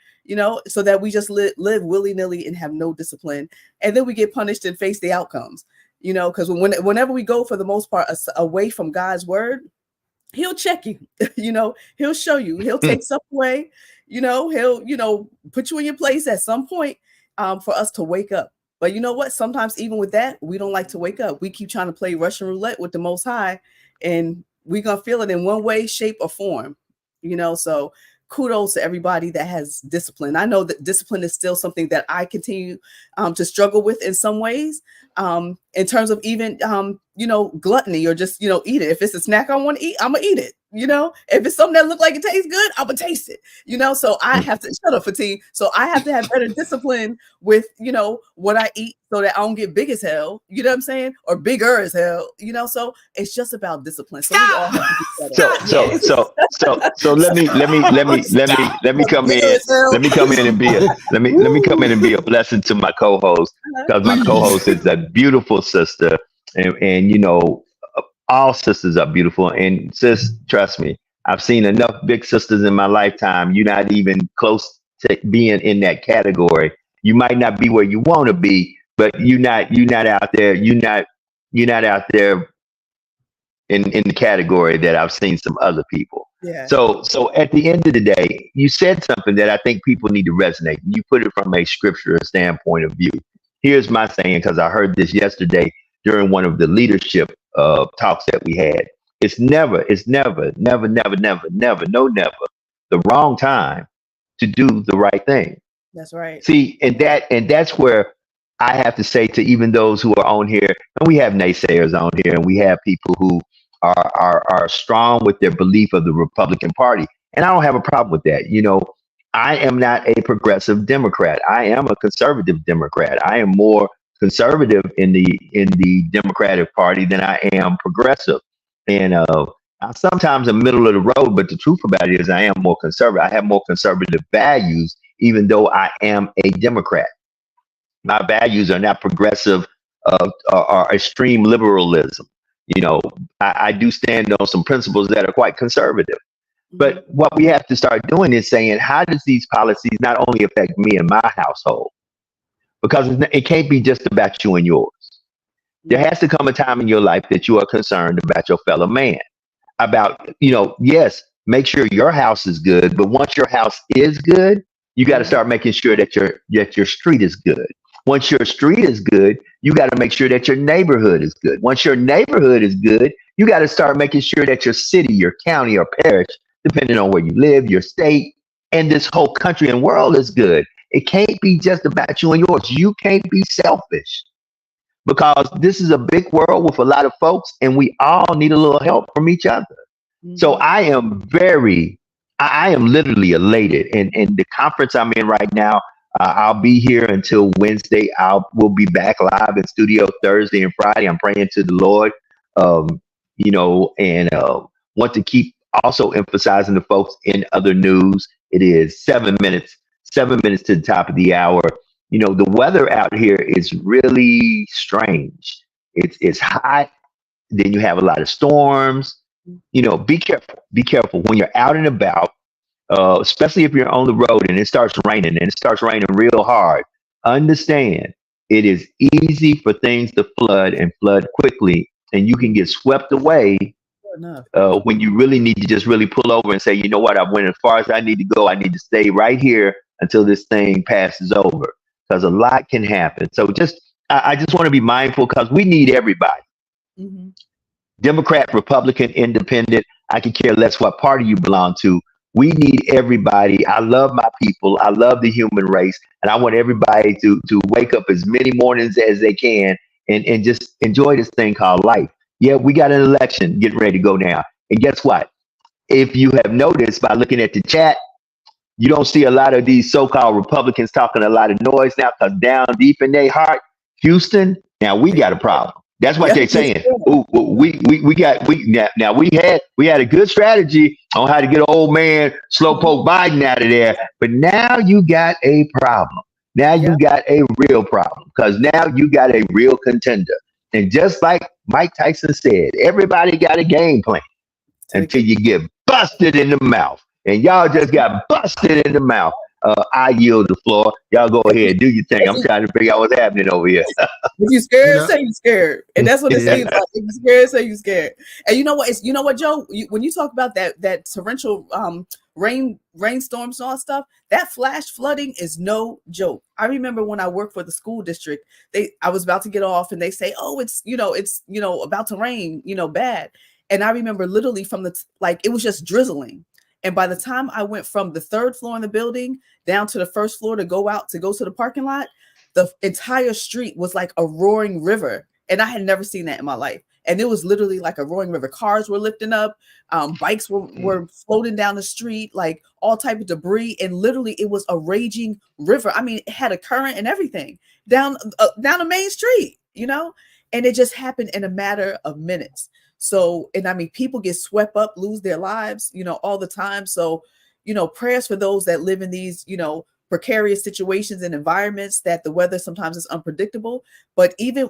so that we just live willy-nilly and have no discipline. And then we get punished and face the outcomes, because whenever we go, for the most part, away from God's word, he'll check you, he'll show you, he'll take stuff away, he'll, put you in your place at some point for us to wake up. But you know what? Sometimes even with that, we don't like to wake up. We keep trying to play Russian roulette with the Most High, and we're going to feel it in one way, shape, or form, So kudos to everybody that has discipline. I know that discipline is still something that I continue to struggle with in some ways, in terms of even, gluttony, or just, eat it. If it's a snack I want to eat, I'm going to eat it. If it's something that looks like it tastes good, I'm gonna taste it. So I have to shut up, Fatim. So I have to have better discipline with, what I eat, so that I don't get big as hell. You know what I'm saying? Or bigger as hell. So it's just about discipline. So we all have to do better. So let me come in. Let me come in and be a blessing to my co-host, because my co-host is a beautiful sister, and all sisters are beautiful. And sis, trust me, I've seen enough big sisters in my lifetime. You're not even close to being in that category. You might not be where you want to be, but you're not out there. You're not out there in the category that I've seen some other people. Yeah. So at the end of the day, you said something that I think people need to resonate. You put it from a scriptural standpoint of view. Here's my saying, because I heard this yesterday during one of the leadership talks that we had. It's never the wrong time to do the right thing. That's right. See, and that's where I have to say to even those who are on here, and we have naysayers on here, and we have people who are strong with their belief of the Republican Party, and I don't have a problem with that. I am not a progressive Democrat. I am a conservative Democrat. I am more conservative in the Democratic Party than I am progressive, and I'm sometimes in the middle of the road. But the truth about it is, I am more conservative. I have more conservative values, even though I am a Democrat. My values are not progressive or extreme liberalism. I do stand on some principles that are quite conservative. But what we have to start doing is saying, how does these policies not only affect me and my household? Because it can't be just about you and yours. There has to come a time in your life that you are concerned about your fellow man. About, yes, make sure your house is good, but once your house is good, you got to start making sure that your street is good. Once your street is good, you got to make sure that your neighborhood is good. Once your neighborhood is good, you got to start making sure that your city, your county, or parish, depending on where you live, your state, and this whole country and world is good. It can't be just about you and yours. You can't be selfish, because this is a big world with a lot of folks, and we all need a little help from each other. So I am literally elated. And the conference I'm in right now, I'll be here until Wednesday. We'll be back live in studio Thursday and Friday. I'm praying to the Lord, and want to keep also emphasizing the folks in other news. It is 7 minutes to the top of the hour. The weather out here is really strange. It's hot. Then you have a lot of storms. Be careful when you're out and about, especially if you're on the road and it starts raining, and it starts raining real hard. Understand, it is easy for things to flood quickly, and you can get swept away when you really need to just really pull over and say, you know what, I went as far as I need to go. I need to stay right here until this thing passes over, because a lot can happen. So I just want to be mindful, because we need everybody. Democrat, Republican, Independent, I could care less what party you belong to. We need everybody. I love my people. I love the human race. And I want everybody to wake up as many mornings as they can and just enjoy this thing called life. Yeah, we got an election getting ready to go down. And guess what? If you have noticed by looking at the chat, you don't see a lot of these so-called Republicans talking a lot of noise now, because down deep in their heart, Houston, now we got a problem. That's what they're saying. Ooh, we had a good strategy on how to get old man Slowpoke Biden out of there, but now you got a problem. Now you got a real problem because now you got a real contender. And just like Mike Tyson said, everybody got a game plan until you get busted in the mouth. And y'all just got busted in the mouth. I yield the floor. Y'all go ahead, do your thing. I'm trying to figure out what's happening over here. If you scared, say you scared, and that's what it seems like. If you scared, say you scared. And you know what? You know what, Joe? When you talk about that torrential rainstorms and all stuff, that flash flooding is no joke. I remember when I worked for the school district, I was about to get off, and they say, "Oh, it's about to rain, bad." And I remember literally from it was just drizzling. And by the time I went from the third floor in the building down to the first floor to go to the parking lot, the entire street was like a roaring river. And I had never seen that in my life. And it was literally like a roaring river. Cars were lifting up, bikes were floating down the street, like all type of debris. And literally it was a raging river. I mean, it had a current and everything down the main street, and it just happened in a matter of minutes. So, and I mean, people get swept up, lose their lives, all the time. So, prayers for those that live in these, precarious situations and environments that the weather sometimes is unpredictable. But even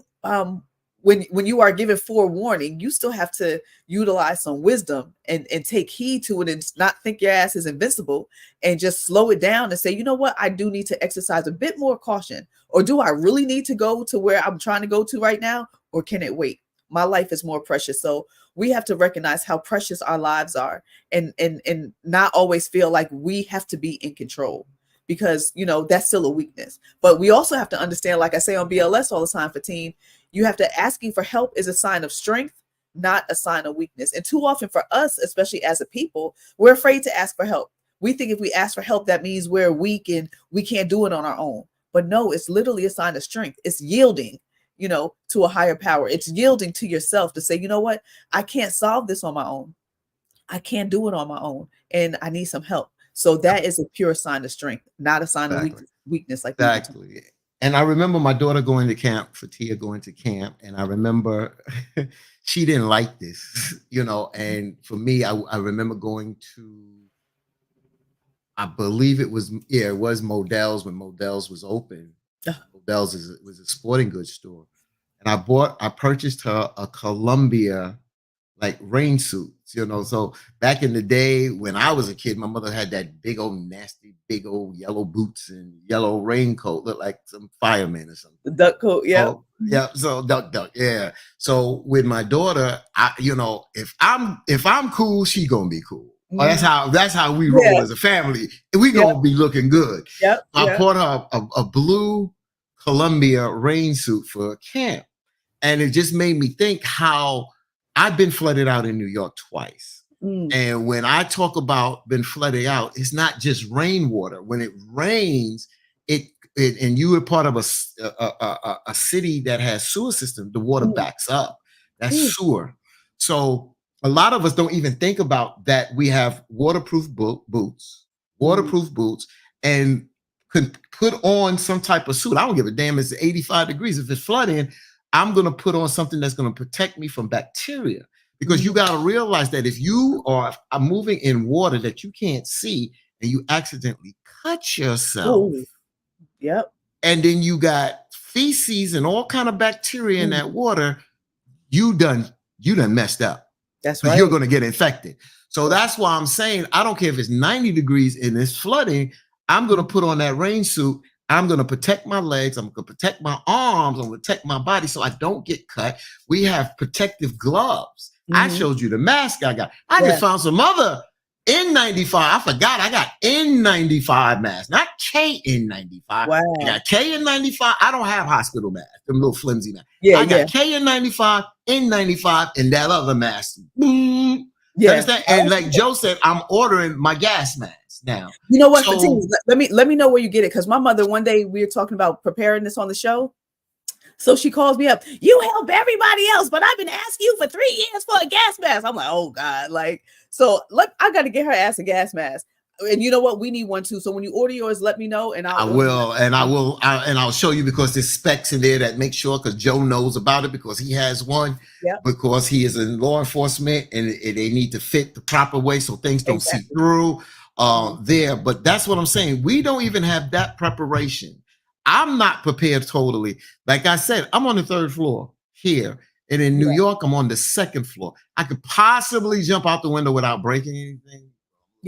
when you are given forewarning, you still have to utilize some wisdom and take heed to it and not think your ass is invincible and just slow it down and say, you know what, I do need to exercise a bit more caution. Or do I really need to go to where I'm trying to go to right now? Or can it wait? My life is more precious. So we have to recognize how precious our lives are and not always feel like we have to be in control because, that's still a weakness. But we also have to understand, like I say on BLS all the time for teen, you have to asking for help is a sign of strength, not a sign of weakness. And too often for us, especially as a people, we're afraid to ask for help. We think if we ask for help, that means we're weak and we can't do it on our own. But no, it's literally a sign of strength. It's yielding to a higher power. It's yielding to yourself to say, you know what, I can't solve this on my own. I can't do it on my own. And I need some help. So that is a pure sign of strength, not a sign of weakness. Like exactly. And I remember my daughter going to camp, Fatia going to camp. And I remember she didn't like this, and for me, I remember going to, I believe it was Modell's when Modell's was open. Modell's was a sporting goods store, and I purchased her a Columbia rain suit. So back in the day when I was a kid, my mother had that big old nasty, big old yellow boots and yellow raincoat, looked like some fireman or something. The duck coat, yeah. Yeah. So duck, yeah. So with my daughter, if I'm cool, she gonna be cool. Mm-hmm. That's how we roll as a family. We gonna be looking good. Yep. I bought her a blue Columbia rain suit for camp. And it just made me think how I've been flooded out in New York twice. And when I talk about been flooded out, it's not just rainwater. When it rains, and you are part of a city that has sewer system, the water backs up. That's sewer. So a lot of us don't even think about that. We have waterproof boots, and could put on some type of suit. I don't give a damn. It's 85 degrees. If it's flooding, I'm going to put on something that's going to protect me from bacteria, because you got to realize that if you are moving in water that you can't see and you accidentally cut yourself, and then you got feces and all kind of bacteria in that water, you done messed up. That's right. You're going to get infected. So that's why I'm saying, I don't care if it's 90 degrees and it's flooding, I'm going to put on that rain suit. I'm going to protect my legs. I'm going to protect my arms. I'm going to protect my body so I don't get cut. We have protective gloves. I showed you the mask I got. I just found some other N95. I forgot I got N95 masks, not KN95. Wow. I got KN95. I don't have hospital masks, them little flimsy masks. I got KN95, N95, and that other mask. Boom. Understand? And like Joe said, I'm ordering my gas mask now. You know what? So, let me know where you get it, because my mother, one day we were talking about preparedness on the show. So she calls me up. You help everybody else, but I've been asking you for 3 years for a gas mask. I'm like, oh God, I got to get her ass a gas mask. And you know what? We need one too. So when you order yours, let me know, and I'll show you, because there's specs in there that make sure, because Joe knows about it because he has one. Yep. Because he is in law enforcement, and they need to fit the proper way so things don't see through there. But that's what I'm saying. We don't even have that preparation. I'm not prepared totally. Like I said, I'm on the 3rd floor here. And in New York, I'm on the 2nd floor. I could possibly jump out the window without breaking anything.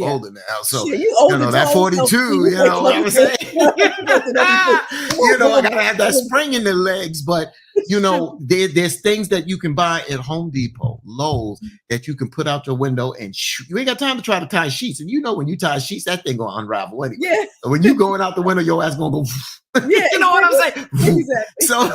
Older now, so that 42. You know what I'm saying? I gotta have that spring in the legs. But there's things that you can buy at Home Depot, Lowe's, that you can put out your window and shoot. You ain't got time to try to tie sheets, and when you tie sheets, that thing gonna unravel anyway. Yeah. So when you going out the window, your ass gonna go. Yeah, you know what I'm saying? Exactly. So,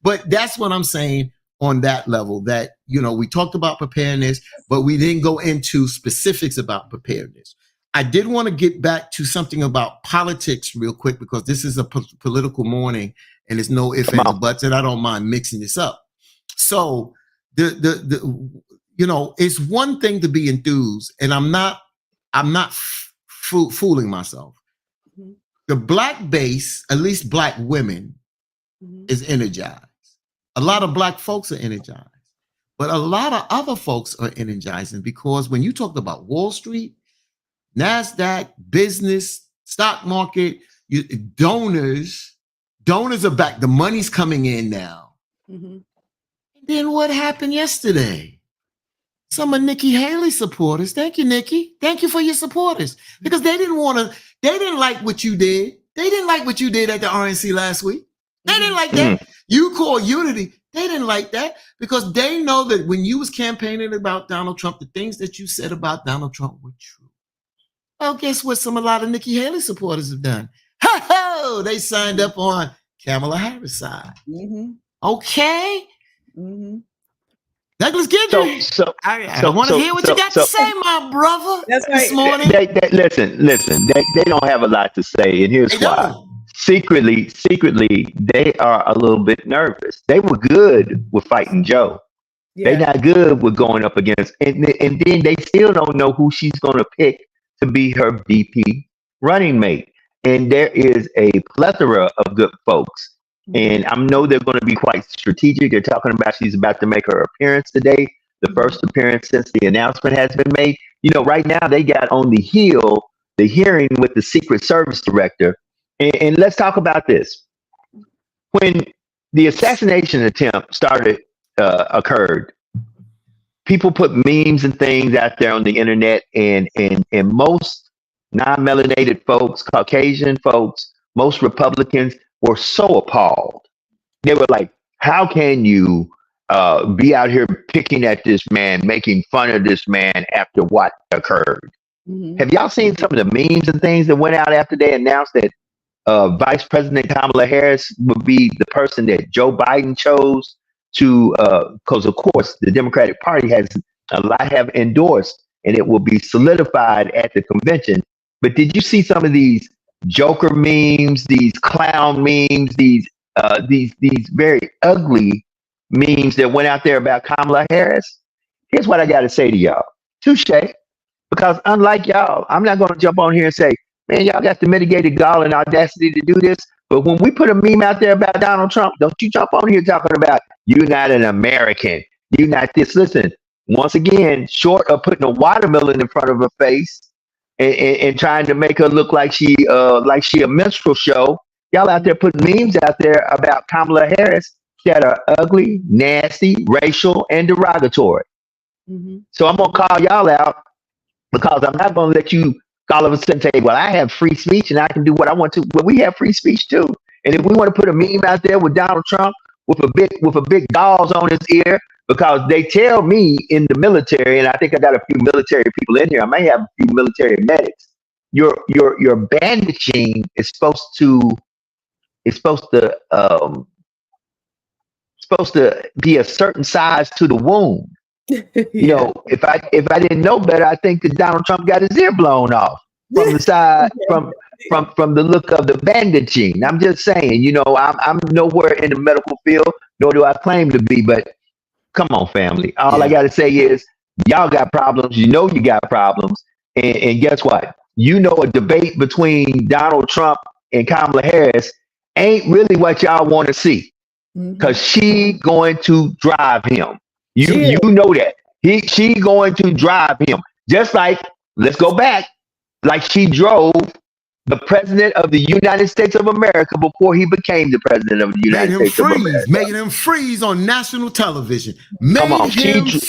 but that's what I'm saying. On that level, that we talked about preparedness, but we didn't go into specifics about preparedness. I did want to get back to something about politics real quick, because this is a political morning, and there's no ifs, ands, or buts, and I don't mind mixing this up. So it's one thing to be enthused, and I'm not fooling myself. Mm-hmm. The Black base, at least Black women, is energized. A lot of Black folks are energized, but a lot of other folks are energizing, because when you talk about Wall Street, NASDAQ, business, stock market, donors are back. The money's coming in now. Mm-hmm. Then what happened yesterday? Some of Nikki Haley supporters. Thank you, Nikki. Thank you for your supporters, because they didn't like what you did. They didn't like what you did at the RNC last week. They didn't like that. You call unity. They didn't like that, because they know that when you was campaigning about Donald Trump, the things that you said about Donald Trump were true. Well, guess what? A lot of Nikki Haley supporters have done. Ho! They signed up on Kamala Harris' side. Mm-hmm. Okay. Mm-hmm. Douglas Guidry. I want to hear what you got to say, my brother. That's right. This morning. Listen. They don't have a lot to say, and here's why. Secretly, they are a little bit nervous. They were good with fighting Joe. Yeah. They're not good with going up against, and then they still don't know who she's going to pick to be her VP running mate. And there is a plethora of good folks. And I know they're going to be quite strategic. They're talking about she's about to make her appearance today, the first appearance since the announcement has been made. Right now they got on the hearing with the Secret Service director. And let's talk about this. When the assassination attempt occurred, people put memes and things out there on the internet, and most non-melanated folks, Caucasian folks, most Republicans were so appalled. They were like, how can you be out here picking at this man, making fun of this man after what occurred? Mm-hmm. Have y'all seen some of the memes and things that went out after they announced that Vice President Kamala Harris would be the person that Joe Biden chose to, because of course the Democratic Party has a lot have endorsed, and it will be solidified at the convention. But did you see some of these Joker memes, these clown memes, these very ugly memes that went out there about Kamala Harris? Here's what I got to say to y'all. Touche. Because unlike y'all, I'm not going to jump on here and say, man, y'all got the mitigated gall and audacity to do this. But when we put a meme out there about Donald Trump, don't you jump on here talking about you're not an American. You're not this. Listen, once again, short of putting a watermelon in front of her face and trying to make her look like she a minstrel show, y'all out there putting memes out there about Kamala Harris that are ugly, nasty, racial, and derogatory. Mm-hmm. So I'm going to call y'all out, because I'm not going to let you all of a sudden say, well, I have free speech and I can do what I want to. Well, we have free speech too. And if we want to put a meme out there with Donald Trump with a big gauze on his ear, because they tell me in the military, and I think I got a few military people in here, I may have a few military medics, your bandaging is supposed to be a certain size to the wound. Yeah. If I didn't know better, I think that Donald Trump got his ear blown off from the side, from the look of the bandaging. I'm just saying, I'm nowhere in the medical field, nor do I claim to be, but come on, family. All I got to say is y'all got problems. You got problems. And guess what? you know, a debate between Donald Trump and Kamala Harris ain't really what y'all want to see, because she going to drive him. You know that she going to drive him, just like, let's go back, like she drove the president of the United States of America before he became the president of the United States of America. Making him freeze on national television.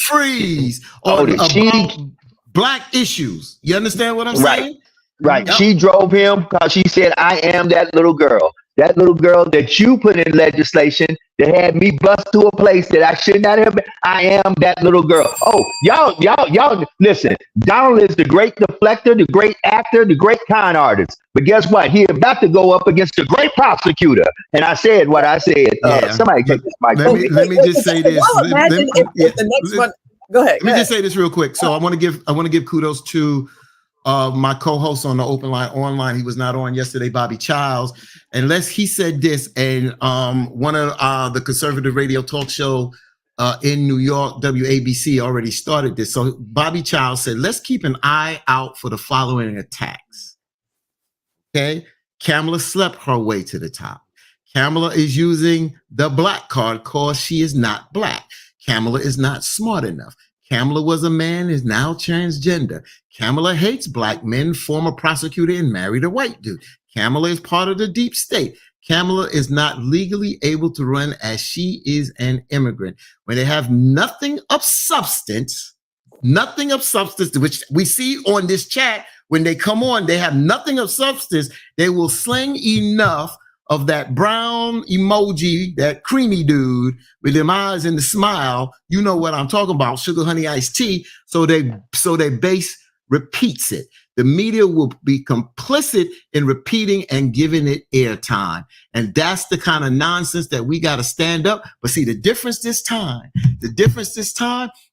Freeze on black issues. You understand what I'm saying? Right. Yep. She drove him because she said, I am that little girl. That little girl that you put in legislation that had me bust to a place that I should not have been. I am that little girl. Oh, y'all, listen. Donald is the great deflector, the great actor, the great con artist. But guess what? He about to go up against the great prosecutor. And I said what I said. Somebody take this mic. Let me just say this. Imagine if the next one. Go ahead. Let me just say this real quick. So I want to give kudos to my co-host on the Open Line Online. He was not on yesterday, Bobby Childs. Unless he said this, and one of the conservative radio talk show in New York, WABC, already started this. So Bobby Childs said, let's keep an eye out for the following attacks. Okay. Kamala slept her way to the top. Kamala is using the black card because she is not black. Kamala is not smart enough. Kamala was a man, is now transgender. Kamala hates black men, former prosecutor, and married a white dude. Kamala is part of the deep state. Kamala is not legally able to run as she is an immigrant. When they have nothing of substance, which we see on this chat, when they come on, they have nothing of substance. They will sling enough of that brown emoji, that creamy dude with them eyes and the smile. You know what I'm talking about, sugar honey iced tea. So their base repeats it. The media will be complicit in repeating and giving it airtime. And that's the kind of nonsense that we got to stand up. But see, the difference this time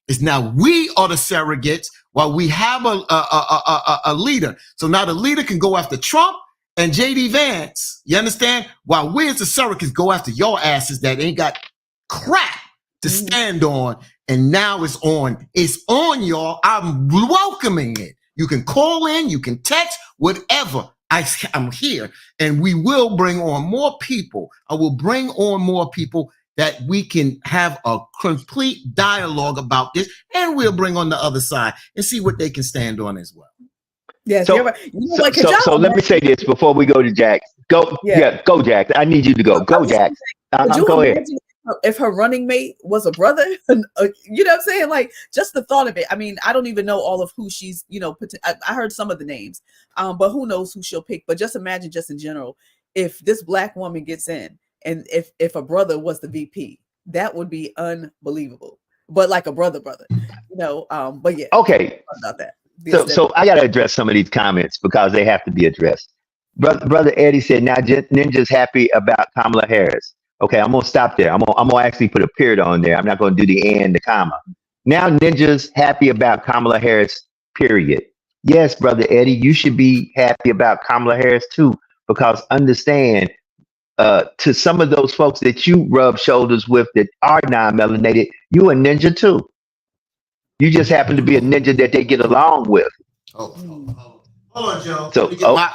is now we are the surrogates while we have a leader. So now the leader can go after Trump and JD Vance, you understand? While we as the surrogates go after your asses that ain't got crap to stand on. And now it's on. It's on, y'all. I'm welcoming it. You can call in, you can text, whatever. I'm here. And we will bring on more people. I will bring on more people that we can have a complete dialogue about this. And we'll bring on the other side and see what they can stand on as well. Yes, so let me say this before we go to Jack. Go Jack. I need you to go. Go, Jack. Go ahead. If her running mate was a brother, you know what I'm saying? Like, just the thought of it. I mean, I don't even know all of who she's, I heard some of the names, but who knows who she'll pick. But just imagine, just in general, if this black woman gets in, and if a brother was the VP, that would be unbelievable. But like a brother, but yeah. Okay. About that. So I got to address some of these comments because they have to be addressed. Brother Eddie said, now Ninja's happy about Kamala Harris. Okay, I'm going to stop there. I'm going to actually put a period on there. I'm not going to do the and, the comma. Now Ninja's happy about Kamala Harris, period. Yes, Brother Eddie, you should be happy about Kamala Harris too, because understand, to some of those folks that you rub shoulders with that are non-melanated, you a ninja too. You just happen to be a ninja that they get along with. Hold on, Joe. So,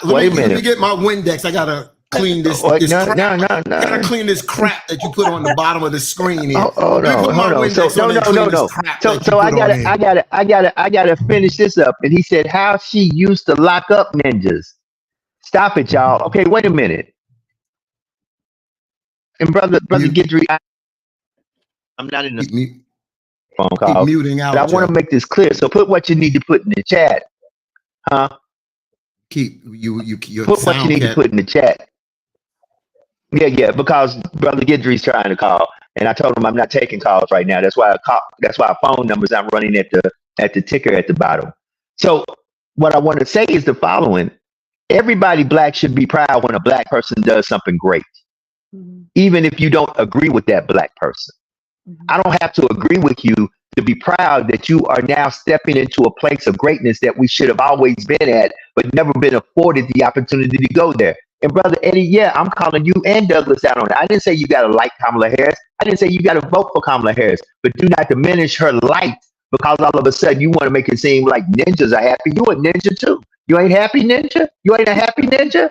wait a minute. Let me get my Windex. I gotta clean this. No. I gotta clean this crap that you put on the bottom of the screen here. Hold on. So I gotta finish this up. And he said how she used to lock up ninjas. Stop it, y'all. Okay, wait a minute. And brother Guidry, I'm not in the phone call. Muting out, but I want to make this clear. So put what you need to put in the chat. Huh? Put what you need to put in the chat. Yeah, because Brother Guidry's trying to call. And I told him I'm not taking calls right now. That's why phone numbers I'm running at the ticker at the bottom. So what I want to say is the following. Everybody black should be proud when a black person does something great. Even if you don't agree with that black person. I don't have to agree with you to be proud that you are now stepping into a place of greatness that we should have always been at, but never been afforded the opportunity to go there. And Brother Eddie, yeah, I'm calling you and Douglas out on it. I didn't say you got to like Kamala Harris. I didn't say you got to vote for Kamala Harris, but do not diminish her light because all of a sudden you want to make it seem like ninjas are happy. You a ninja too. You ain't happy, ninja? You ain't a happy ninja?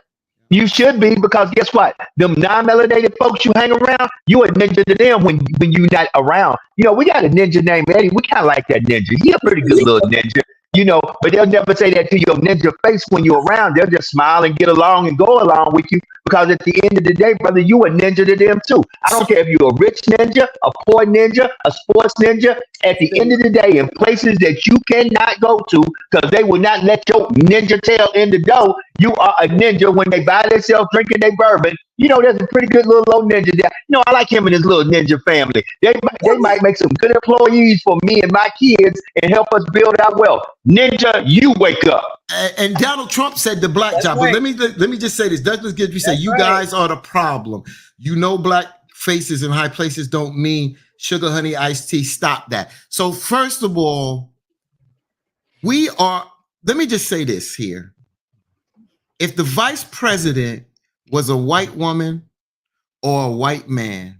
You should be, because guess what? Them non-melanated folks you hang around, you a ninja to them when you not around. You know, we got a ninja named Eddie. We kind of like that ninja. He a pretty good little ninja. You know, but they'll never say that to your ninja face when you're around. They'll just smile and get along and go along with you, because at the end of the day, brother, you a ninja to them too. I don't care if you're a rich ninja, a poor ninja, a sports ninja. At the end of the day, in places that you cannot go to because they will not let your ninja tail in the door, you are a ninja when they buy themselves drinking their bourbon. You know, there's a pretty good little old ninja there. You know, I like him and his little ninja family. They might make some good employees for me and my kids and help us build our wealth. Ninja, you wake up. And Donald Trump said the black job. Right. But let me just say this. Douglas Guidry said, you guys are the problem. You know, black faces in high places don't mean sugar, honey, iced tea. Stop that. So first of all, let me just say this here. If the vice president was a white woman or a white man,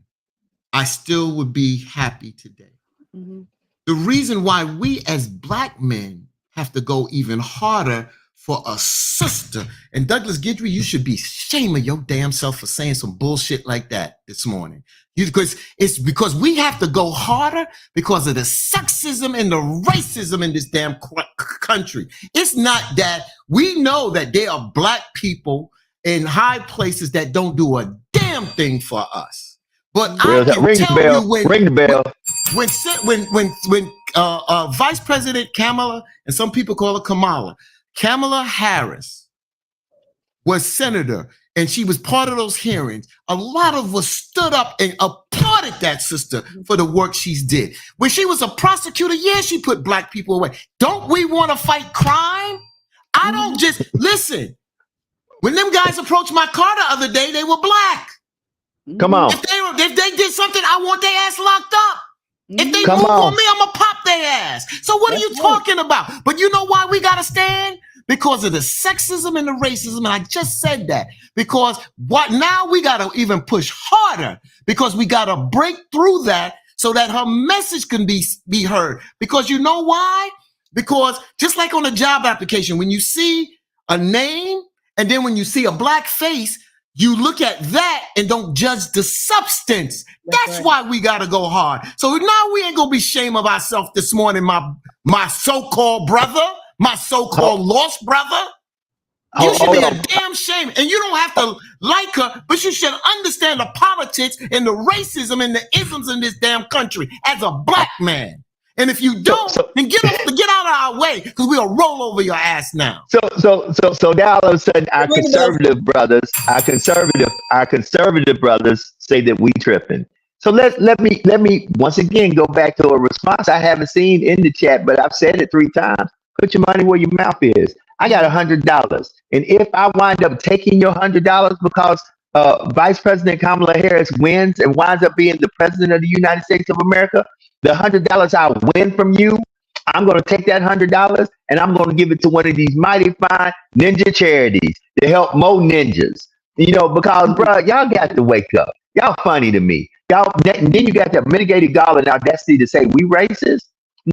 I still would be happy today. Mm-hmm. The reason why we as black men have to go even harder for a sister, and Douglas Guidry, you should be ashamed of your damn self for saying some bullshit like that this morning. It's because we have to go harder because of the sexism and the racism in this damn country. It's not that we know that there are black people in high places that don't do a damn thing for us. But I can tell you when Vice President Kamala, and some people call her Kamala Harris was senator, and she was part of those hearings, a lot of us stood up and applauded that sister for the work she's did. When she was a prosecutor, yeah, she put black people away. Don't we want to fight crime? I don't just listen. When them guys approached my car the other day, they were black. Come on. If they did something, I want their ass locked up. If they move on me, I'm going to pop their ass. So what are you talking about? But you know why we got to stand? Because of the sexism and the racism. And I just said that. Because now we got to even push harder, because we got to break through that so that her message can be heard. Because you know why? Because just like on a job application, when you see a name, and then when you see a black face, you look at that and don't judge the substance. That's right. Why we got to go hard. So now we ain't going to be ashamed of ourselves this morning, my so-called brother, my so-called lost brother. You should be a damn shame. And you don't have to like her, but you should understand the politics and the racism and the isms in this damn country as a black man. And if you don't, then get out of our way, because we'll roll over your ass now. So now all of a sudden our conservative brothers say that we tripping. So let me once again go back to a response I haven't seen in the chat, but I've said it 3 times. Put your money where your mouth is. I got $100, and if I wind up taking your $100 because Vice President Kamala Harris wins and winds up being the president of the United States of America, the $100 I win from you, I'm going to take that $100 and I'm going to give it to one of these mighty fine ninja charities to help more ninjas. You know, because, bro, y'all got to wake up. Y'all funny to me. And then you got that mitigated gall and audacity to say we racist.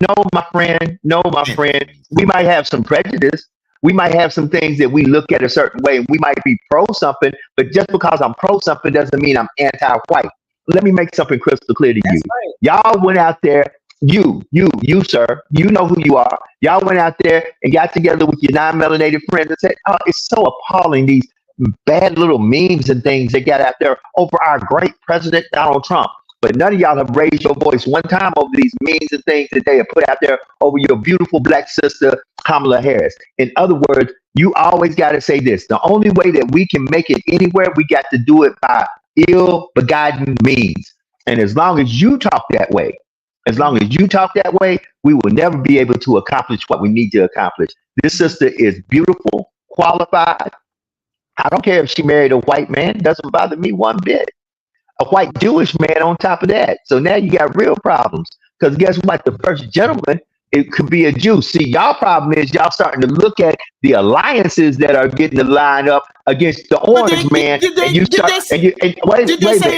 No, my friend. We might have some prejudice. We might have some things that we look at a certain way, and we might be pro something, but just because I'm pro something doesn't mean I'm anti-white. Let me make something crystal clear to you. Right. Y'all went out there, you, sir, you know who you are. Y'all went out there and got together with your non-melanated friends and said, oh, it's so appalling, these bad little memes and things they got out there over our great president, Donald Trump. But none of y'all have raised your voice one time over these memes and things that they have put out there over your beautiful black sister, Kamala Harris. In other words, you always got to say this. The only way that we can make it anywhere, we got to do it by ill-begotten means. And as long as you talk that way, we will never be able to accomplish what we need to accomplish. This sister is beautiful, qualified. I don't care if she married a white man. It doesn't bother me one bit. A white Jewish man on top of that. So now you got real problems. Because guess what? The first gentleman, it could be a Jew. See, y'all problem is y'all starting to look at the alliances that are getting to line up against the orange man. Did they say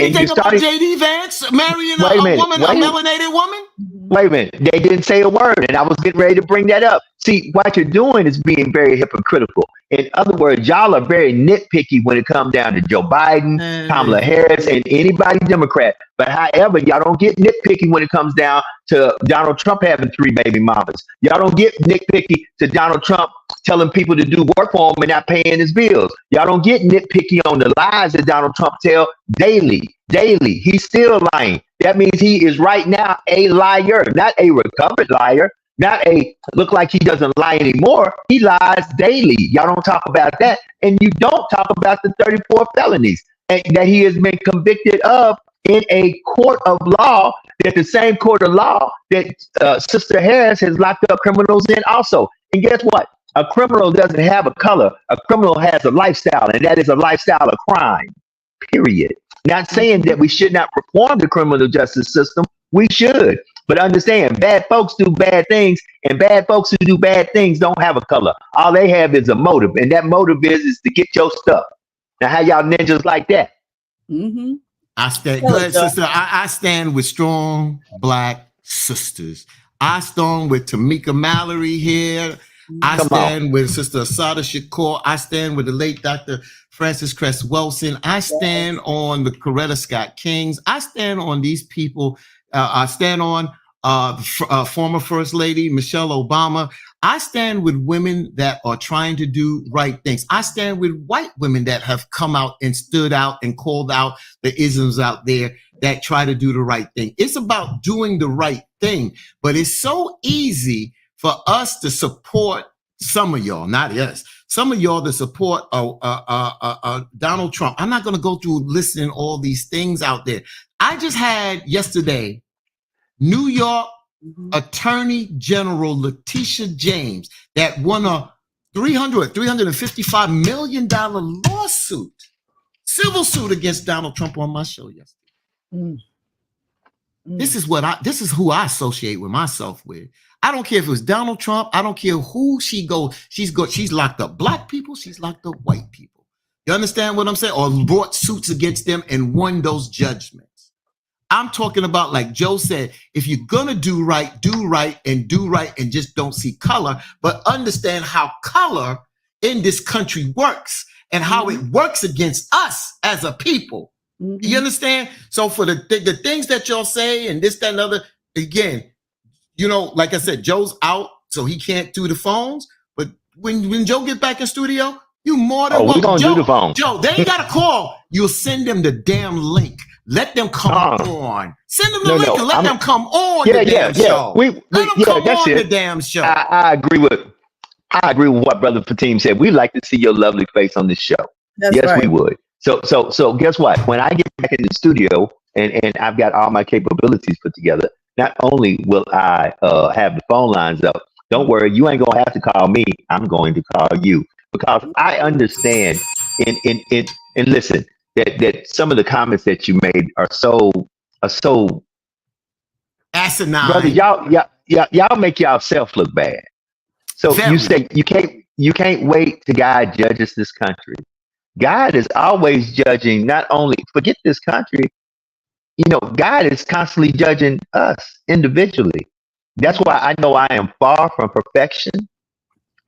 anything about J.D. Vance marrying a melanated woman? Wait a minute. They didn't say a word, and I was getting ready to bring that up. See, what you're doing is being very hypocritical. In other words, y'all are very nitpicky when it comes down to Joe Biden, Kamala Harris, and anybody Democrat. But however, y'all don't get nitpicky when it comes down to Donald Trump having 3 baby mamas. Y'all don't get nitpicky to Donald Trump telling people to do work for him and not paying his bills. Y'all don't get nitpicky on the lies that Donald Trump tell daily. He's still lying. That means he is right now a liar, not a recovered liar, not a look like he doesn't lie anymore. He lies daily. Y'all don't talk about that. And you don't talk about the 34 felonies that he has been convicted of in a court of law, that the same court of law that Sister Harris has locked up criminals in also. And guess what? A criminal doesn't have a color. A criminal has a lifestyle, and that is a lifestyle of crime, period. Not saying that we should not reform the criminal justice system. We should. But understand, bad folks do bad things, and bad folks who do bad things don't have a color. All they have is a motive, and that motive is to get your stuff. Now, how y'all ninjas like that? Mm-hmm. I stand, good sister. I stand with strong Black sisters. I stand with Tamika Mallory here. I stand with Sister Assata Shakur. I stand with the late Dr. Frances Cress Welsing. I stand on the Coretta Scott Kings. I stand on these people. I stand on former First Lady Michelle Obama. I stand with women that are trying to do right things. I stand with white women that have come out and stood out and called out the isms out there that try to do the right thing. It's about doing the right thing, but it's so easy for us to support some of y'all, not us, some of y'all to support Donald Trump. I'm not going to go through listing all these things out there. I just had yesterday, New York Attorney General Letitia James that won a $355 million lawsuit, civil suit against Donald Trump on my show yesterday. This is who I associate with myself with. I don't care if it was Donald Trump. I don't care who she goes. She's locked up Black people. She's locked up white people. You understand what I'm saying? Or brought suits against them and won those judgments. I'm talking about, like Joe said, if you're going to do right and just don't see color, but understand how color in this country works and how it works against us as a people. You understand? So for the things that y'all say and this, that, and other, again, you know, like I said, Joe's out, so he can't do the phones. But when Joe get back in studio, you more than welcome. We're gonna do the phone. Joe, they ain't got to call. You'll send them the damn link. Let them come on. Send them the link and let them come on the damn show. Let them come on the damn show. I agree with what Brother Fatim said. We'd like to see your lovely face on this show. That's right. We would. So guess what? When I get back in the studio and I've got all my capabilities put together, not only will I have the phone lines up, don't worry, you ain't gonna have to call me. I'm going to call you, because I understand and listen, that some of the comments that you made are so asinine. Brother, y'all make yourself look bad. So you say you can't wait to God judges this country. God is always judging, not only, forget this country, you know, God is constantly judging us individually. That's why I know I am far from perfection.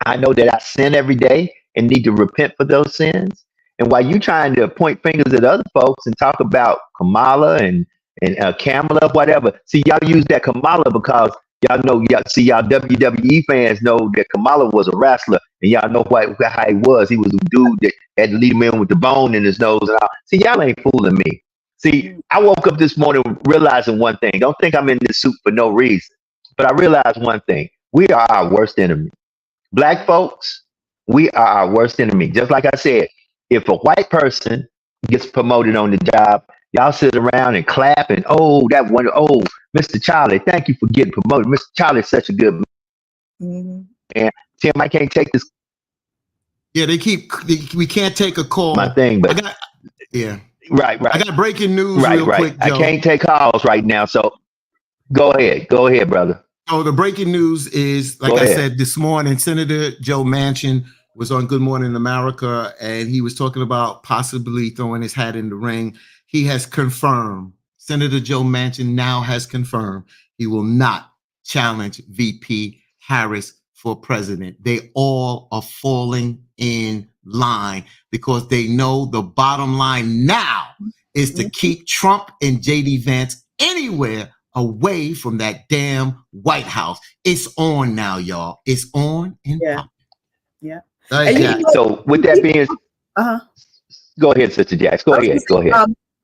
I know that I sin every day and need to repent for those sins. And while you trying to point fingers at other folks and talk about Kamala and Kamala, whatever, see, y'all use that Kamala because y'all know, y'all WWE fans know that Kamala was a wrestler, and y'all know how he was. He was a dude that had to lead him in with the bone in his nose and all. See, y'all ain't fooling me. See, I woke up this morning realizing one thing. Don't think I'm in this suit for no reason. But I realized one thing. We are our worst enemy. Black folks, we are our worst enemy. Just like I said, if a white person gets promoted on the job, y'all sit around and clap and, Mr. Charlie, thank you for getting promoted. Mr. Charlie's such a good man. And Tim, I can't take this. Yeah, we can't take a call. My thing, but Right. I got breaking news real quick, Joe. I can't take calls right now, so go ahead, brother. Oh, the breaking news is, like I said this morning, Senator Joe Manchin was on Good Morning America, and he was talking about possibly throwing his hat in the ring. He has confirmed, Senator Joe Manchin now has confirmed he will not challenge VP Harris for president. They all are falling in line because they know the bottom line now is to keep Trump and JD Vance anywhere away from that damn White House. It's on now, y'all. It's on and yeah. Yeah. So with that being, go ahead, Sister Jax. Go ahead.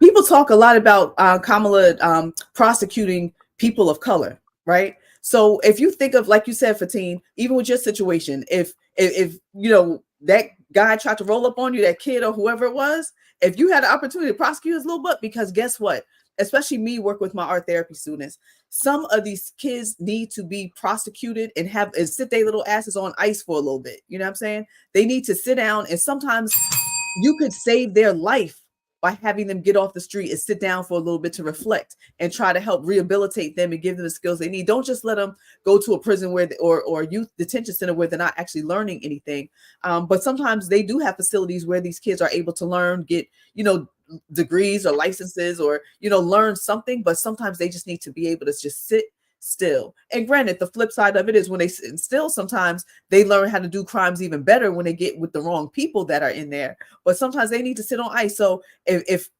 People talk a lot about Kamala prosecuting people of color, right? So if you think of, like you said, Fatin, even with your situation, if you know that guy tried to roll up on you, that kid or whoever it was, if you had the opportunity to prosecute his little butt, because guess what? Especially me, work with my art therapy students. Some of these kids need to be prosecuted and sit their little asses on ice for a little bit. You know what I'm saying? They need to sit down, and sometimes you could save their life by having them get off the street and sit down for a little bit to reflect and try to help rehabilitate them and give them the skills they need. Don't just let them go to a prison or youth detention center where they're not actually learning anything. But sometimes they do have facilities where these kids are able to learn, get, degrees or licenses or, learn something, but sometimes they just need to be able to just sit still. And granted, the flip side of it is when they sit still, sometimes they learn how to do crimes even better when they get with the wrong people that are in there. But sometimes they need to sit on ice. So if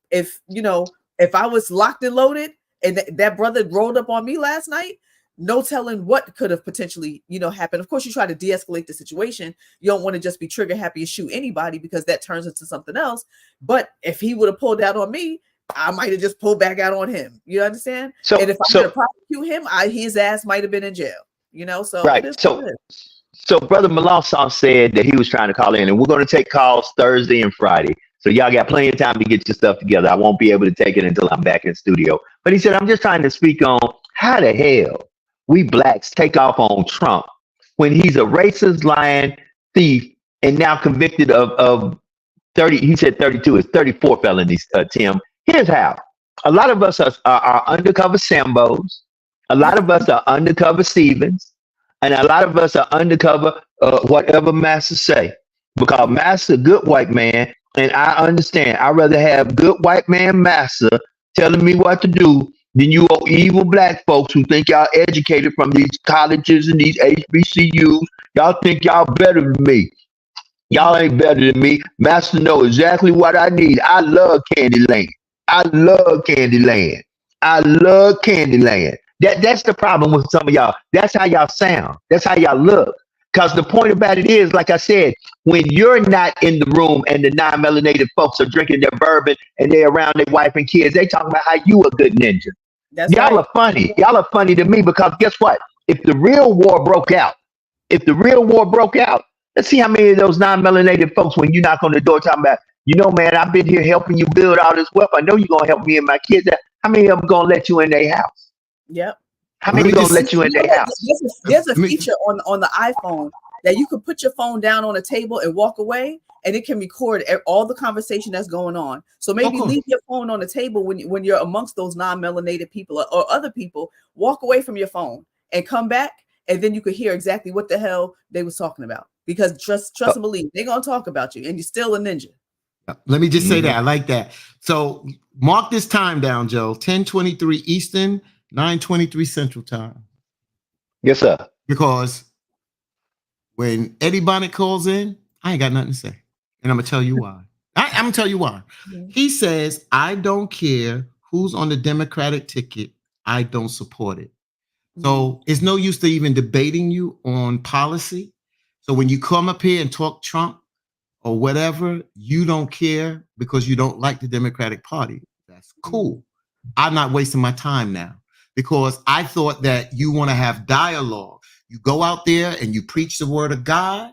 I was locked and loaded and that brother rolled up on me last night, no telling what could have potentially, happened. Of course, you try to de-escalate the situation. You don't want to just be trigger happy and shoot anybody because that turns into something else. But if he would have pulled out on me, I might have just pulled back out on him. You understand? And if I'm going to prosecute him, his ass might have been in jail. So right. So Brother Melancon said that he was trying to call in, and we're going to take calls Thursday and Friday. So y'all got plenty of time to get your stuff together. I won't be able to take it until I'm back in the studio. But he said, I'm just trying to speak on how the hell we blacks take off on Trump when he's a racist, lying thief, and now convicted of 30. He said 32 is 34 felonies, Tim. Here's how. A lot of us are undercover Sambos. A lot of us are undercover Stevens. And a lot of us are undercover whatever Master say. Because Master, good white man, and I understand. I'd rather have good white man Master telling me what to do than you evil black folks who think y'all educated from these colleges and these HBCUs. Y'all think y'all better than me. Y'all ain't better than me. Master know exactly what I need. I love Candyland. I love Candyland. I love Candyland. That's the problem with some of y'all. That's how y'all sound. That's how y'all look. Because the point about it is, like I said, when you're not in the room and the non-melanated folks are drinking their bourbon and they're around their wife and kids, they talking about how you a good ninja. Y'all are funny. Y'all are funny to me because guess what? If the real war broke out, let's see how many of those non-melanated folks, when you knock on the door talking about, man, I've been here helping you build all this wealth. I know you're going to help me and my kids. How many of them going to let you in their house? Yep. How many going to let you in their house? There's a feature on the iPhone that you can put your phone down on a table and walk away, and it can record all the conversation that's going on. So maybe leave your phone on the table when you're amongst those non-melanated people or other people. Walk away from your phone and come back, and then you could hear exactly what the hell they was talking about. Because trust and believe, they're going to talk about you, and you're still a ninja. Let me just say that. I like that. So mark this time down, Joe. 10:23 Eastern, 9:23 Central Time. Yes, sir. Because when Eddie Bonnet calls in, I ain't got nothing to say. And I'm going to tell you why. I'm going to tell you why. He says, I don't care who's on the Democratic ticket. I don't support it. So it's no use to even debating you on policy. So when you come up here and talk Trump or whatever, you don't care because you don't like the Democratic Party. That's cool. I'm not wasting my time now because I thought that you want to have dialogue. You go out there and you preach the word of God,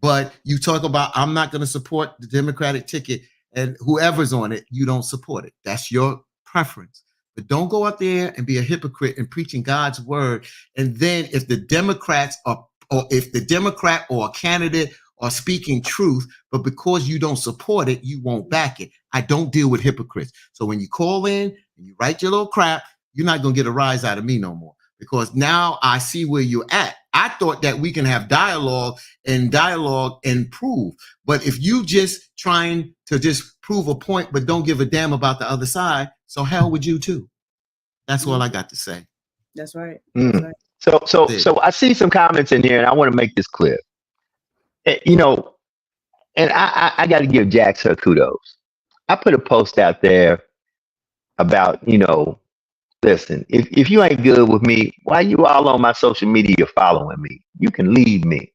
but you talk about, I'm not going to support the Democratic ticket, and whoever's on it, you don't support it. That's your preference. But don't go out there and be a hypocrite and preaching God's word. And then if the Democrats are, or if the Democrat or a candidate are speaking truth, but because you don't support it, you won't back it. I don't deal with hypocrites. So when you call in and you write your little crap, you're not going to get a rise out of me no more, because now I see where you're at. I thought that we can have dialogue and prove. But if you just trying to just prove a point, but don't give a damn about the other side, so hell would you too. That's all I got to say. That's right. That's right. So I see some comments in here, and I want to make this clear. You know, and I got to give Jax her kudos. I put a post out there about, you know, listen, if you ain't good with me, why you all on my social media following me? You can leave me.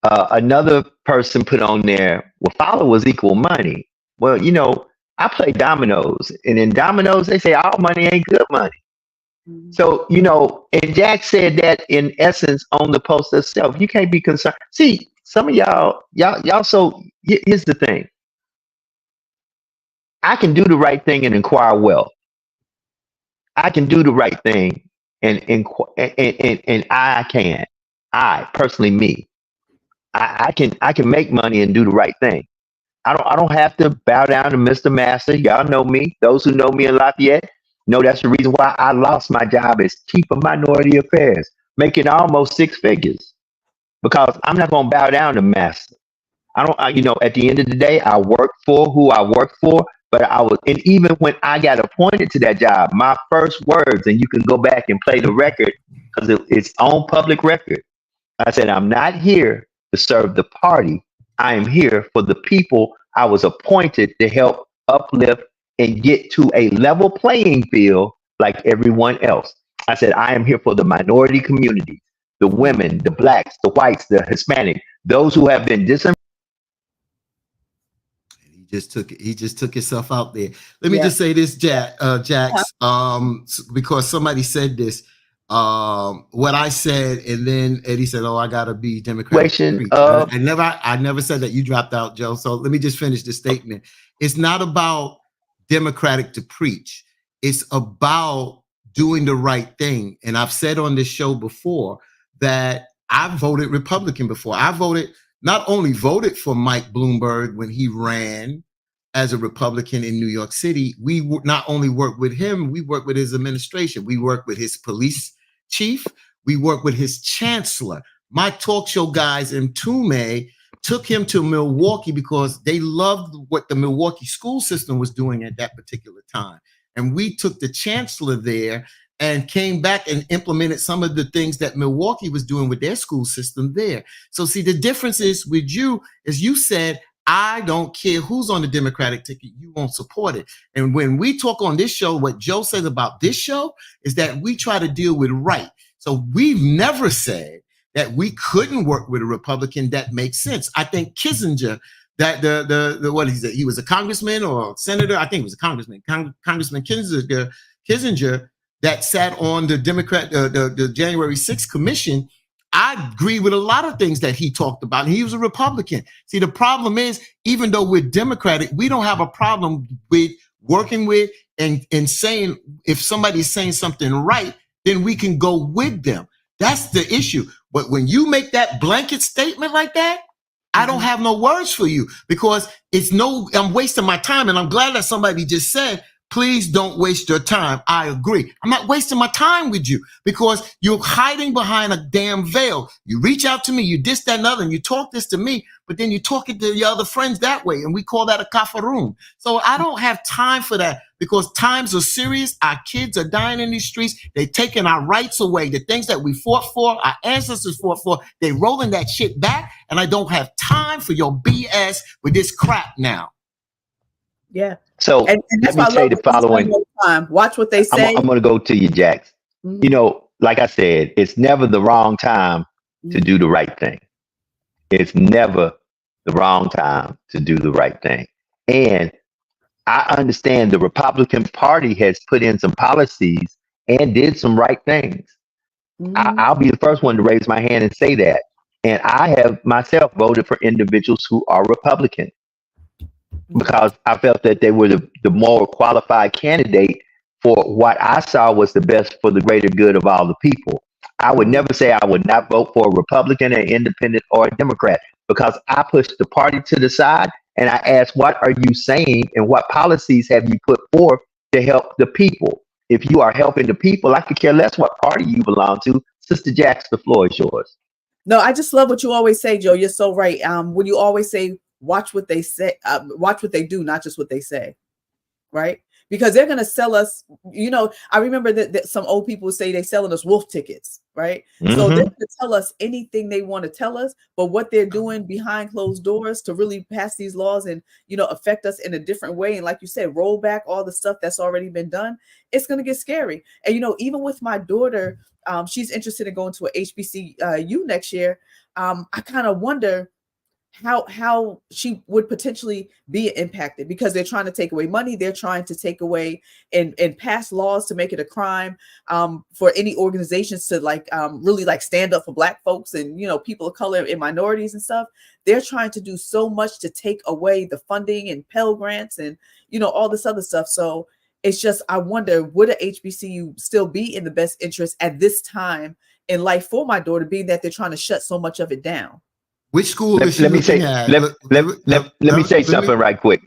Another person put on there, well, followers equal money. Well, you know, I play dominoes, and in dominoes, they say all money ain't good money. So, you know, and Jack said that in essence on the post itself. You can't be concerned. See, some of y'all, so here's the thing. I can do the right thing and inquire wealth. I can do the right thing and I personally, me, I can make money and do the right thing. I don't have to bow down to Mr. Master. Y'all know me. Those who know me in Lafayette know that's the reason why I lost my job as Chief of Minority Affairs, making almost 6 figures, because I'm not going to bow down to Master. You know, at the end of the day, I work for who I work for, but and even when I got appointed to that job, my first words, and you can go back and play the record because it's on public record. I said, I'm not here to serve the party. I am here for the people I was appointed to help uplift and get to a level playing field like everyone else. I said, I am here for the minority community, the women, the blacks, the whites, the Hispanic, those who have been disenfranchised. He just took himself out there. Let me just say this, Jax, because somebody said this, what I said, and then Eddie said, "Oh, I gotta be Democratic." I never said that. You dropped out, Joe. So let me just finish the statement. It's not about Democratic to preach. It's about doing the right thing. And I've said on this show before that I voted Republican before. I not only voted for Mike Bloomberg when he ran as a Republican in New York City, we not only worked with him, we worked with his administration. We worked with his police chief. We worked with his chancellor. My talk show guys in Tume took him to Milwaukee because they loved what the Milwaukee school system was doing at that particular time. And we took the chancellor there and came back and implemented some of the things that Milwaukee was doing with their school system there. So see, the difference is with you, as you said, I don't care who's on the Democratic ticket, you won't support it. And when we talk on this show, what Joe says about this show is that we try to deal with right. So we've never said that we couldn't work with a Republican that makes sense. I think Kissinger, that the what is it? He was a congressman or senator. I think he was a congressman. Congressman Kissinger that sat on the the January 6th commission. I agree with a lot of things that he talked about. And he was a Republican. See, the problem is, even though we're Democratic, we don't have a problem with working with and saying if somebody's saying something right, then we can go with them. That's the issue. But when you make that blanket statement like that, I don't have no words for you, because I'm wasting my time. And I'm glad that somebody just said, please don't waste your time. I agree. I'm not wasting my time with you because you're hiding behind a damn veil. You reach out to me, you this, that, and other, and you talk this to me, but then you talk it to your other friends that way, and we call that a kafaroon. So I don't have time for that, because times are serious. Our kids are dying in these streets. They're taking our rights away. The things that we fought for, our ancestors fought for, they're rolling that shit back, and I don't have time for your BS with this crap now. Yeah. So and let me say the following. Watch what they say. I'm going to go to you, Jax. You know, like I said, it's never the wrong time to do the right thing. It's never the wrong time to do the right thing. And I understand the Republican Party has put in some policies and did some right things. I'll be the first one to raise my hand and say that. And I have myself voted for individuals who are Republican, because I felt that they were the more qualified candidate for what I saw was the best for the greater good of all the people. I would never say I would not vote for a Republican, an independent, or a Democrat, because I pushed the party to the side and I asked, what are you saying and what policies have you put forth to help the people? If you are helping the people, I could care less what party you belong to. Sister Jax, the floor is yours. No, I just love what you always say, Joe. You're so right. When you always say, watch what they say, watch what they do, not just what they say, right? Because they're going to sell us, I remember that some old people say they selling us wolf tickets, right? Mm-hmm. So they're going to tell us anything they want to tell us, but what they're doing behind closed doors to really pass these laws and, affect us in a different way. And like you said, roll back all the stuff that's already been done. It's going to get scary. And, even with my daughter, she's interested in going to a HBCU next year. I kind of wonder how she would potentially be impacted, because they're trying to take away money. They're trying to take away and pass laws to make it a crime for any organizations to really stand up for Black folks and, people of color and minorities and stuff. They're trying to do so much to take away the funding and Pell Grants and, all this other stuff. So it's just, I wonder, would a HBCU still be in the best interest at this time in life for my daughter, being that they're trying to shut so much of it down? Which school is she looking at? Let me say something right quick.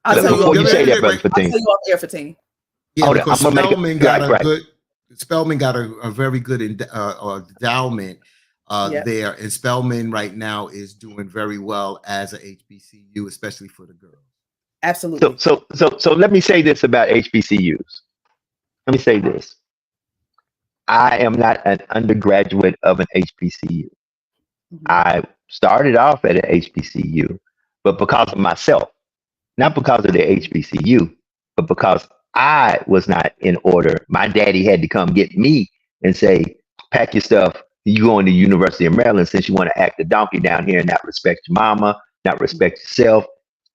Before you say that, Brother Fatin. I'll tell you off air, Fatin. Yeah, because Spelman got a very good endowment there, and Spelman right now is doing very well as a HBCU, especially for the girls. Absolutely. So let me say this about HBCUs. Let me say this. I am not an undergraduate of an HBCU. Mm-hmm. I started off at an HBCU, but because of myself, not because of the HBCU, but because I was not in order. My daddy had to come get me and say, pack your stuff. You going to the University of Maryland since you want to act a donkey down here and not respect your mama, not respect yourself.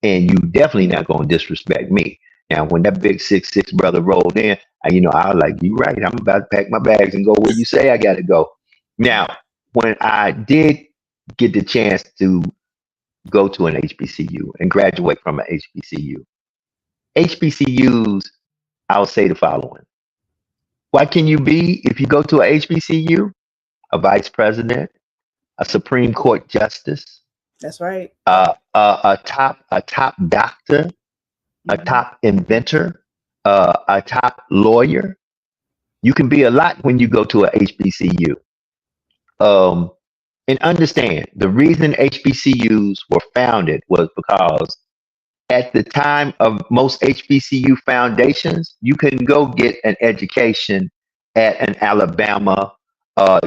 And you definitely not going to disrespect me. Now, when that big 6'6" brother rolled in, I was like, you right. I'm about to pack my bags and go where you say I got to go. Now, when I did get the chance to go to an HBCU and graduate from an HBCUs, I'll say the following. What can you be if you go to a HBCU? A vice president, a Supreme Court justice. That's right. A top doctor, mm-hmm. a top inventor, a top lawyer. You can be a lot when you go to a HBCU. And understand, the reason HBCUs were founded was because at the time of most HBCU foundations, you can go get an education at an Alabama.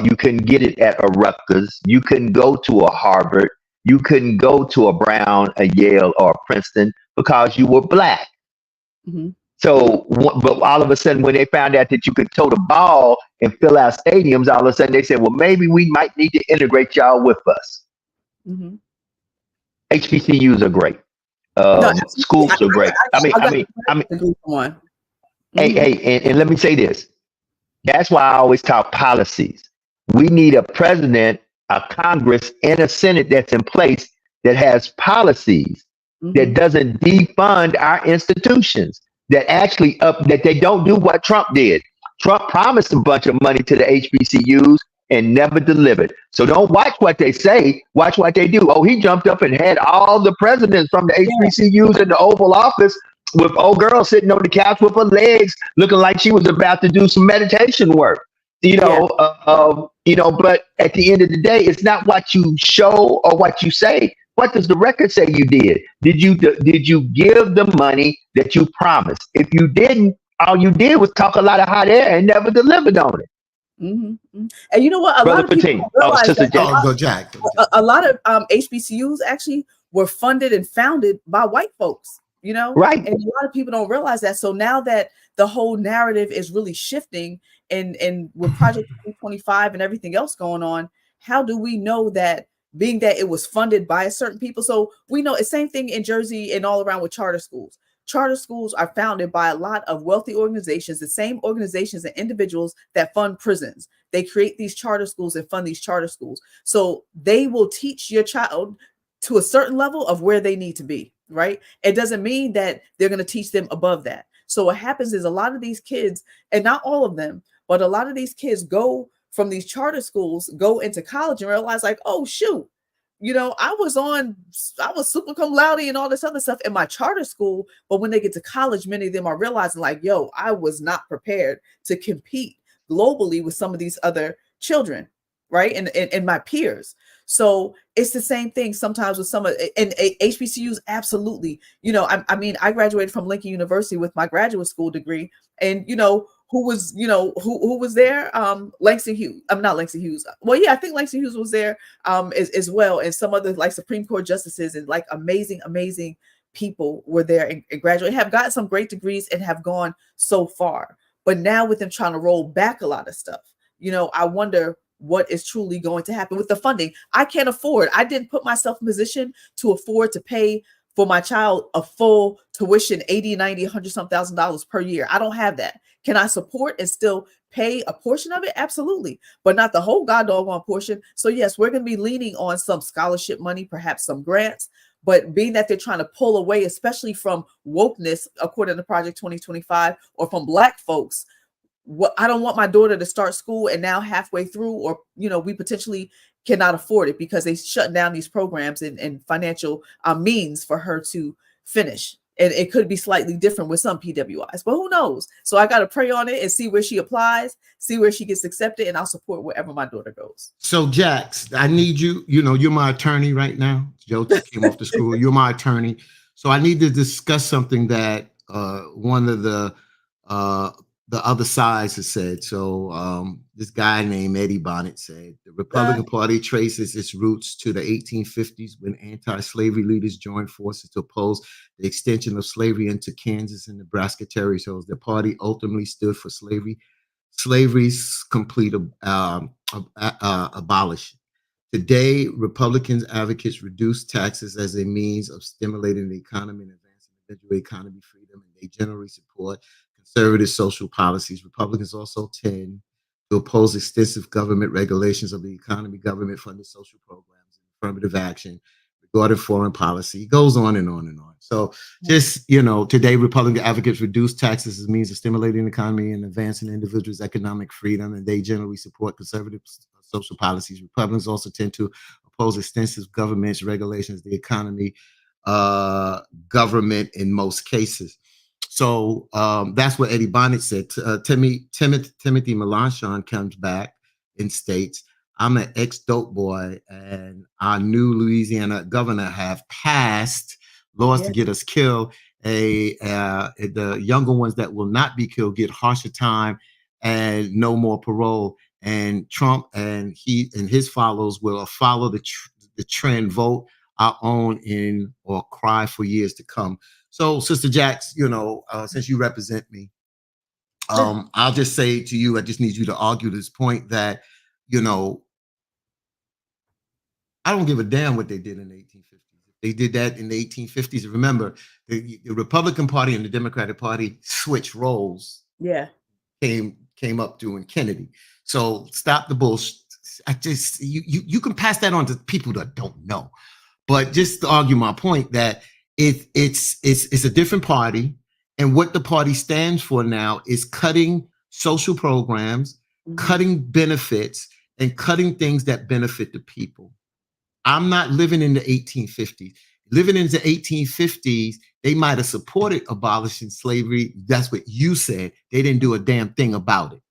You can get it at a Rutgers. You can go to a Harvard. You couldn't go to a Brown, a Yale, or a Princeton because you were Black. Mm-hmm. So, but all of a sudden, when they found out that you could tote a ball and fill out stadiums, all of a sudden they said, well, maybe we might need to integrate y'all with us. Mm-hmm. HBCUs are great. Schools are great. And let me say this. That's why I always talk policies. We need a president, a Congress, and a Senate that's in place that has policies mm-hmm. that doesn't defund our institutions. That actually that they don't do what Trump did. Trump promised a bunch of money to the HBCUs and never delivered. So don't watch what they say, watch what they do. Oh, he jumped up and had all the presidents from the HBCUs in the Oval Office with old girl sitting on the couch with her legs looking like she was about to do some meditation work. But at the end of the day, it's not what you show or what you say. What does the record say you did? Did you give the money that you promised? If you didn't, all you did was talk a lot of hot air and never delivered on it. Mm-hmm. And you know what? A lot of people realize a lot of HBCUs actually were funded and founded by white folks. Right? And a lot of people don't realize that. So now that the whole narrative is really shifting, and with Project 25 and everything else going on, how do we know that? Being that it was funded by certain people. So we know it's same thing in Jersey and all around with charter schools. Charter schools are founded by a lot of wealthy organizations, the same organizations and individuals that fund prisons. They create these charter schools and fund these charter schools. So they will teach your child to a certain level of where they need to be, right? It doesn't mean that they're going to teach them above that. So what happens is a lot of these kids, and not all of them, but a lot of these kids go from these charter schools, go into college and realize like, oh, shoot, I was super cum laude and all this other stuff in my charter school. But when they get to college, many of them are realizing like, yo, I was not prepared to compete globally with some of these other children, right? And my peers. So it's the same thing sometimes with some of, and HBCUs, absolutely. You know, I mean, I graduated from Lincoln University with my graduate school degree, and who was there? Langston Hughes. I'm not Langston Hughes. Well, yeah, I think Langston Hughes was there as well, and some other like Supreme Court justices and like amazing people were there and graduated, have got some great degrees and have gone so far. But now with them trying to roll back a lot of stuff, I wonder what is truly going to happen with the funding. I can't afford. I didn't put myself in position to afford to pay for my child a full tuition, 80, 90, 100 some $1,000s per year. I don't have that. Can I support and still pay a portion of it? Absolutely, but not the whole god doggone portion. So yes, we're going to be leaning on some scholarship money, perhaps some grants, but being that they're trying to pull away, especially from wokeness, according to Project 2025, or from Black folks, I don't want my daughter to start school and now halfway through, or we potentially cannot afford it because they shut down these programs and financial means for her to finish. And it could be slightly different with some PWIs, but who knows? So I got to pray on it and see where she applies, see where she gets accepted, and I'll support wherever my daughter goes. So Jax, I need you, you're my attorney right now. Joe just came off the school. You're my attorney. So I need to discuss something that one of the other sides has said. So this guy named Eddie Bonnet said, the Republican Party traces its roots to the 1850s when anti-slavery leaders joined forces to oppose the extension of slavery into Kansas and Nebraska territories. The party ultimately stood for slavery's complete abolition. Today, Republicans advocates reduce taxes as a means of stimulating the economy and advancing individual economy freedom, and they generally support conservative social policies. Republicans also tend to oppose extensive government regulations of the economy, government-funded social programs, and affirmative action regarding foreign policy. It goes on and on and on. So just, today Republican advocates reduce taxes as a means of stimulating the economy and advancing individuals' economic freedom, and they generally support conservative social policies. Republicans also tend to oppose extensive government regulations of the economy, government in most cases. So that's what Eddie Bonnet said. Timothy Melanchthon comes back and states, I'm an ex-dope boy, and our new Louisiana governor have passed laws to get us killed. The younger ones that will not be killed get harsher time and no more parole. And Trump and his followers will follow the trend, vote our own in or cry for years to come. So, Sister Jax, since you represent me, I'll just say to you, I just need you to argue this point that, I don't give a damn what they did in the 1850s. They did that in the 1850s. Remember, the Republican Party and the Democratic Party switched roles. Yeah. Came up during Kennedy. So stop the bullshit. You can pass that on to people that don't know. But just to argue my point that it's a different party, and what the party stands for now is cutting social programs, cutting benefits, and cutting things that benefit the people. I'm not living in the 1850s. Living in the 1850s, they might have supported abolishing slavery. That's what you said. They didn't do a damn thing about it.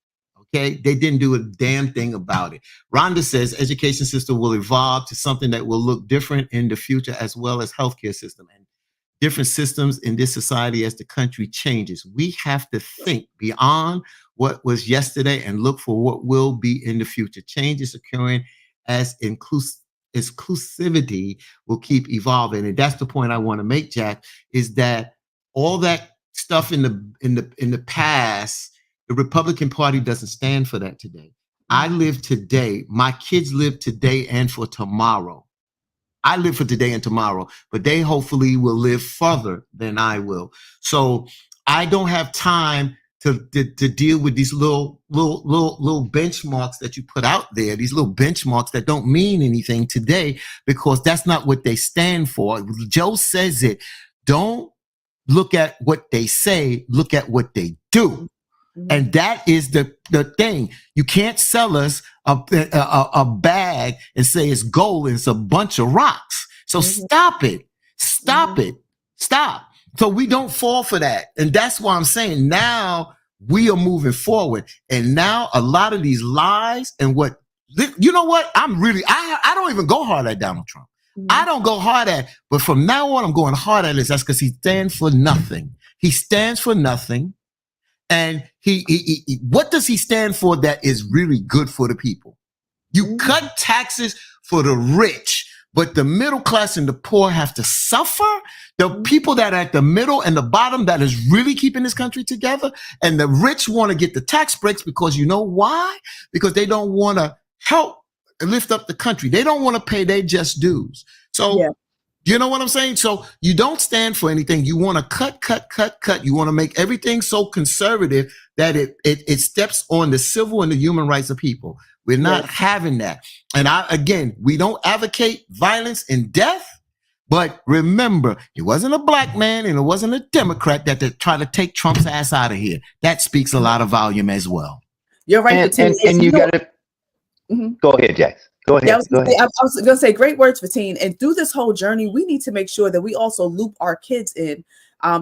Okay, they didn't do a damn thing about it. Rhonda says education system will evolve to something that will look different in the future, as well as healthcare system and different systems in this society as the country changes. We have to think beyond what was yesterday and look for what will be in the future. Change is occurring as inclusivity will keep evolving, and that's the point I want to make, Jack. Is that all that stuff in the past? The Republican Party doesn't stand for that today. I live today. My kids live today and for tomorrow. I live for today and tomorrow, but they hopefully will live further than I will. So I don't have time to deal with these little benchmarks that you put out there, these little benchmarks that don't mean anything today, because that's not what they stand for. Joe says it. Don't look at what they say, look at what they do. And that is the thing. You can't sell us a bag and say it's gold and it's a bunch of rocks. So stop it. Stop it. Stop. So we don't fall for that. And that's why I'm saying now we are moving forward. And now a lot of these lies and what you know what? I don't even go hard at Donald Trump. I don't go hard at, but from now on, I'm going hard at this. That's because he stands for nothing. He stands for nothing. And he what does he stand for that is really good for the people? You cut taxes for the rich, but the middle class and the poor have to suffer. The people that are at the middle and the bottom that is really keeping this country together, and the rich want to get the tax breaks because you know why? Because they don't want to help lift up the country. They don't want to pay their just dues. So you know what I'm saying? So you don't stand for anything. You want to cut. You want to make everything so conservative that it steps on the civil and the human rights of people. We're not having that. And we don't advocate violence and death, but remember, it wasn't a black man and it wasn't a Democrat that tried to take Trump's ass out of here. That speaks a lot of volume as well. You're right. And you got to go ahead, Jax. Go ahead. I was going to say great words, Fatin. And through this whole journey, we need to make sure that we also loop our kids in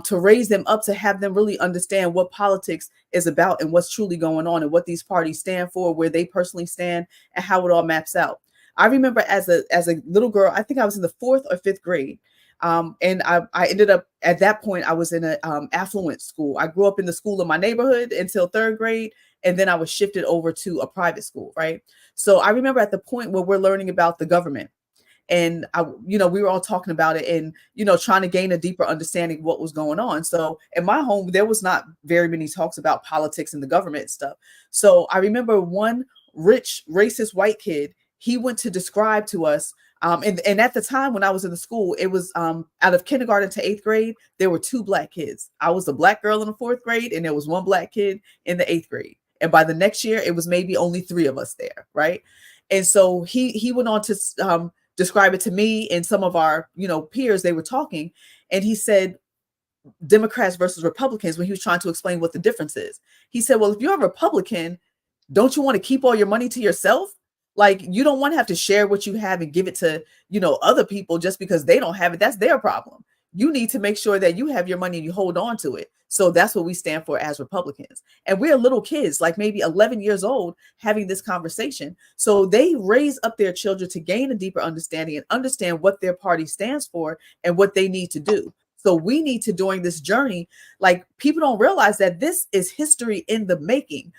to raise them up, to have them really understand what politics is about and what's truly going on and what these parties stand for, where they personally stand, and how it all maps out. I remember as a little girl, I think I was in the 4th or 5th grade. And I ended up at that point, I was in an affluent school. I grew up in the school of my neighborhood until 3rd grade. And then I was shifted over to a private school, right? So I remember at the point where we're learning about the government, and we were all talking about it and, trying to gain a deeper understanding of what was going on. So in my home, there was not very many talks about politics and the government and stuff. So I remember one rich, racist white kid, he went to describe to us, and at the time when I was in the school, it was out of kindergarten to 8th grade, there were 2 black kids. I was the black girl in the 4th grade, and there was 1 black kid in the 8th grade. And by the next year, it was maybe only 3 of us there, right? And so he went on to describe it to me and some of our, peers. They were talking, and he said Democrats versus Republicans when he was trying to explain what the difference is. He said, well, if you're a Republican, don't you want to keep all your money to yourself? Like, you don't want to have to share what you have and give it to, other people just because they don't have it. That's their problem. You need to make sure that you have your money and you hold on to it. So that's what we stand for as Republicans. And we're little kids, like maybe 11 years old, having this conversation. So they raise up their children to gain a deeper understanding and understand what their party stands for and what they need to do. So we need to, during this journey, like, people don't realize that this is history in the making.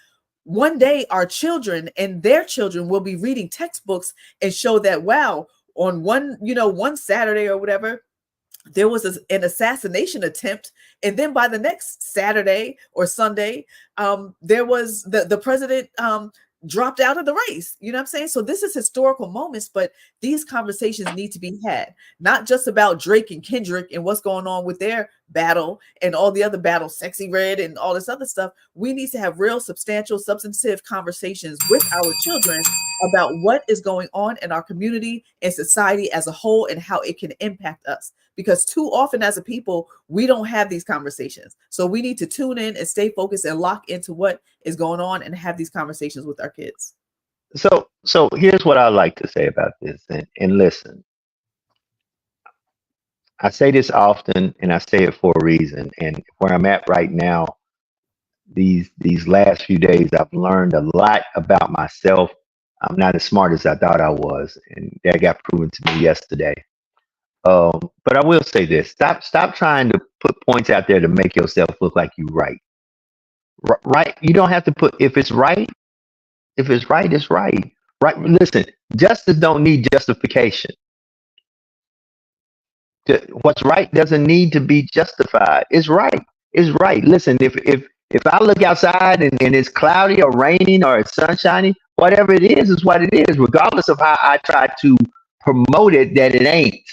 One day our children and their children will be reading textbooks and show that, wow, on one Saturday or whatever, there was an assassination attempt. And then by the next Saturday or Sunday, there was the president dropped out of the race. You know what I'm saying? So this is historical moments, but these conversations need to be had, not just about Drake and Kendrick and what's going on with their battle and all the other battles, Sexy Red and all this other stuff. We need to have real, substantial, substantive conversations with our children about what is going on in our community and society as a whole and how it can impact us. Because too often as a people, we don't have these conversations. So we need to tune in and stay focused and lock into what is going on and have these conversations with our kids. So here's what I like to say about this. And listen, I say this often and I say it for a reason. And where I'm at right now, these last few days, I've learned a lot about myself. I'm not as smart as I thought I was. And that got proven to me yesterday. But I will say this: stop trying to put points out there to make yourself look like you're right. Right? You don't have to put, if it's right, it's right. Right? Listen, justice don't need justification. What's right doesn't need to be justified. It's right. It's right. Listen, if I look outside and it's cloudy or raining or it's sunshiny, whatever it is what it is, regardless of how I try to promote it that it ain't.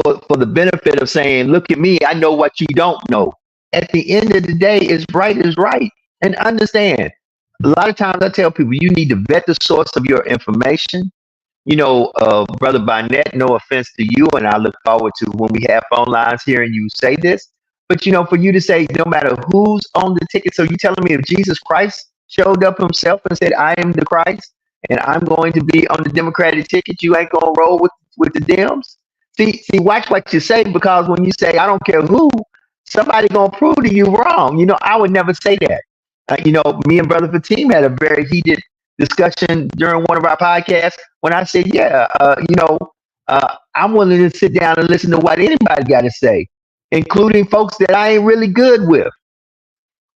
For the benefit of saying, look at me, I know what you don't know. At the end of the day, it's right is right. And understand, a lot of times I tell people, you need to vet the source of your information. Brother Barnett, no offense to you, and I look forward to when we have phone lines hearing you say this. But, for you to say, no matter who's on the ticket, so you telling me if Jesus Christ showed up himself and said, I am the Christ, and I'm going to be on the Democratic ticket, you ain't going to roll with the Dems? See, watch what you say, because when you say, I don't care who, somebody going to prove to you wrong. I would never say that. Me and Brother Fatim had a very heated discussion during one of our podcasts when I said, yeah, I'm willing to sit down and listen to what anybody got to say, including folks that I ain't really good with,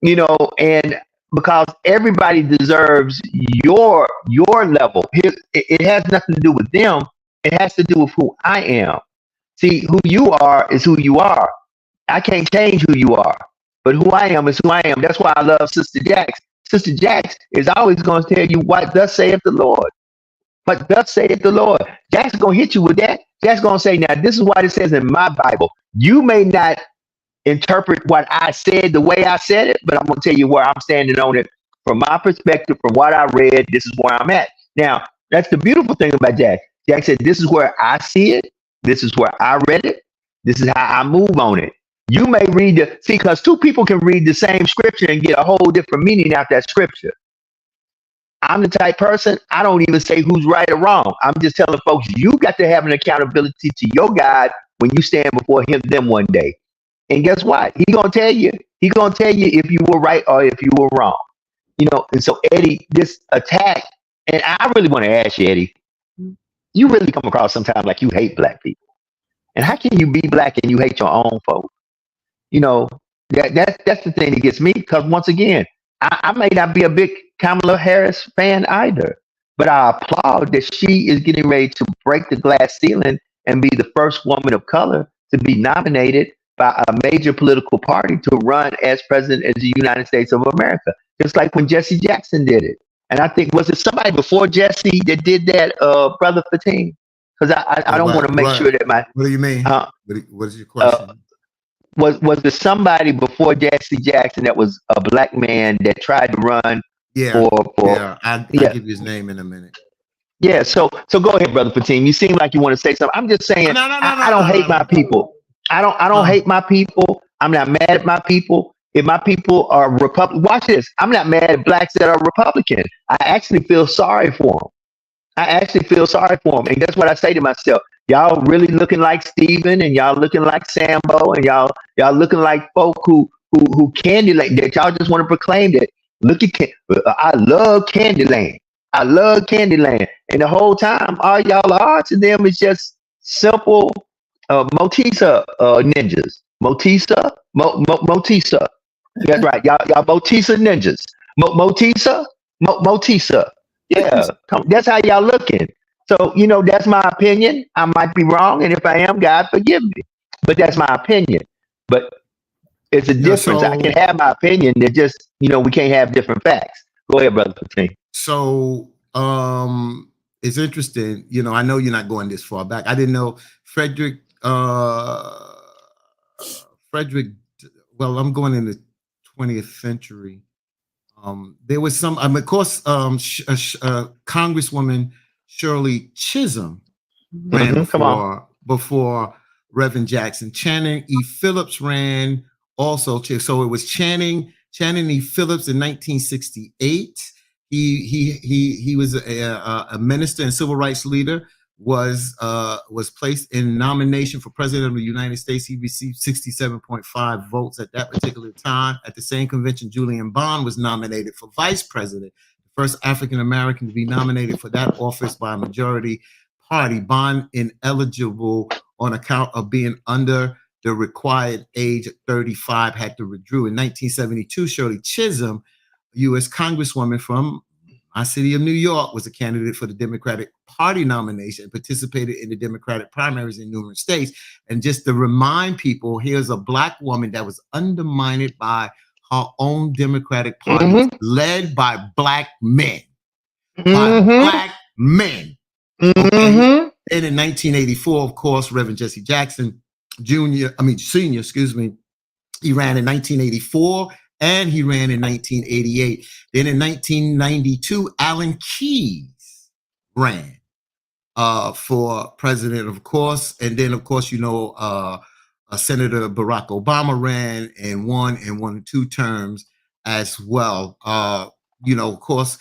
and because everybody deserves your level. It has nothing to do with them. It has to do with who I am. See, who you are is who you are. I can't change who you are, but who I am is who I am. That's why I love Sister Jax. Sister Jax is always going to tell you what thus saith the Lord. But thus saith the Lord. Jax is going to hit you with that. Jax is going to say, now, this is what it says in my Bible. You may not interpret what I said the way I said it, but I'm going to tell you where I'm standing on it from my perspective, from what I read. This is where I'm at. Now, that's the beautiful thing about Jax. Jax said, this is where I see it. This is where I read it. This is how I move on it. You may read because two people can read the same scripture and get a whole different meaning out that scripture. I'm the type person, I don't even say who's right or wrong. I'm just telling folks, you got to have an accountability to your God when you stand before them one day. And guess what? He's going to tell you. He's going to tell you if you were right or if you were wrong. And so, Eddie, this attack, and I really want to ask you, Eddie, you really come across sometimes like you hate black people. And how can you be black and you hate your own folks? That's the thing that gets me, because once again, I may not be a big Kamala Harris fan either, but I applaud that she is getting ready to break the glass ceiling and be the first woman of color to be nominated by a major political party to run as president of the United States of America. Just like when Jesse Jackson did it. And I think, was it somebody before Jesse that did that, Brother Fatim? Because I don't want to make sure that my... What do you mean? What is your question? Was there somebody before Jesse Jackson that was a black man that tried to run? I'll give you his name in a minute. Yeah, so go ahead, Brother Fatim. You seem like you want to say something. I'm just saying, I don't hate my people. I don't hate my people. I'm not mad at my people. If my people are Republican, watch this. I'm not mad at blacks that are Republican. I actually feel sorry for them. And that's what I say to myself. Y'all really looking like Steven, and y'all looking like Sambo, and y'all looking like folk who Candyland, that y'all just want to proclaim that. Look at I love Candyland. And the whole time, all y'all are to them is just simple Motisa ninjas. Motisa. That's right. Y'all Motisa ninjas. Motisa. Yeah. That's how y'all looking. So, that's my opinion. I might be wrong. And if I am, God forgive me. But that's my opinion. But it's a difference. I can have my opinion. They're just, we can't have different facts. Go ahead, Brother Fatim. So it's interesting. I know you're not going this far back. I didn't know Frederick, well, I'm going in the 20th century. There was some, of course, Congresswoman Shirley Chisholm ran before Reverend Jackson. Channing E. Phillips ran also. So it was Channing E. Phillips in 1968. He was a minister and civil rights leader. Was placed in nomination for president of the United States. He received 67.5 votes at that particular time. At the same convention, Julian Bond was nominated for vice president, the first African American to be nominated for that office by a majority party. Bond ineligible on account of being under the required age of 35, had to withdraw. In 1972, Shirley Chisholm, U.S. Congresswoman from my city of New York, was a candidate for the Democratic Party nomination and participated in the Democratic primaries in numerous states. And just to remind people, here's a black woman that was undermined by her own Democratic Party, led by black men. By black men. Okay? And in 1984, of course, Reverend Jesse Jackson Senior, he ran in 1984. And he ran in 1988. Then in 1992, Alan Keyes ran for president, of course. And then, of course, Senator Barack Obama ran and won in 1 and 2 terms as well. Of course,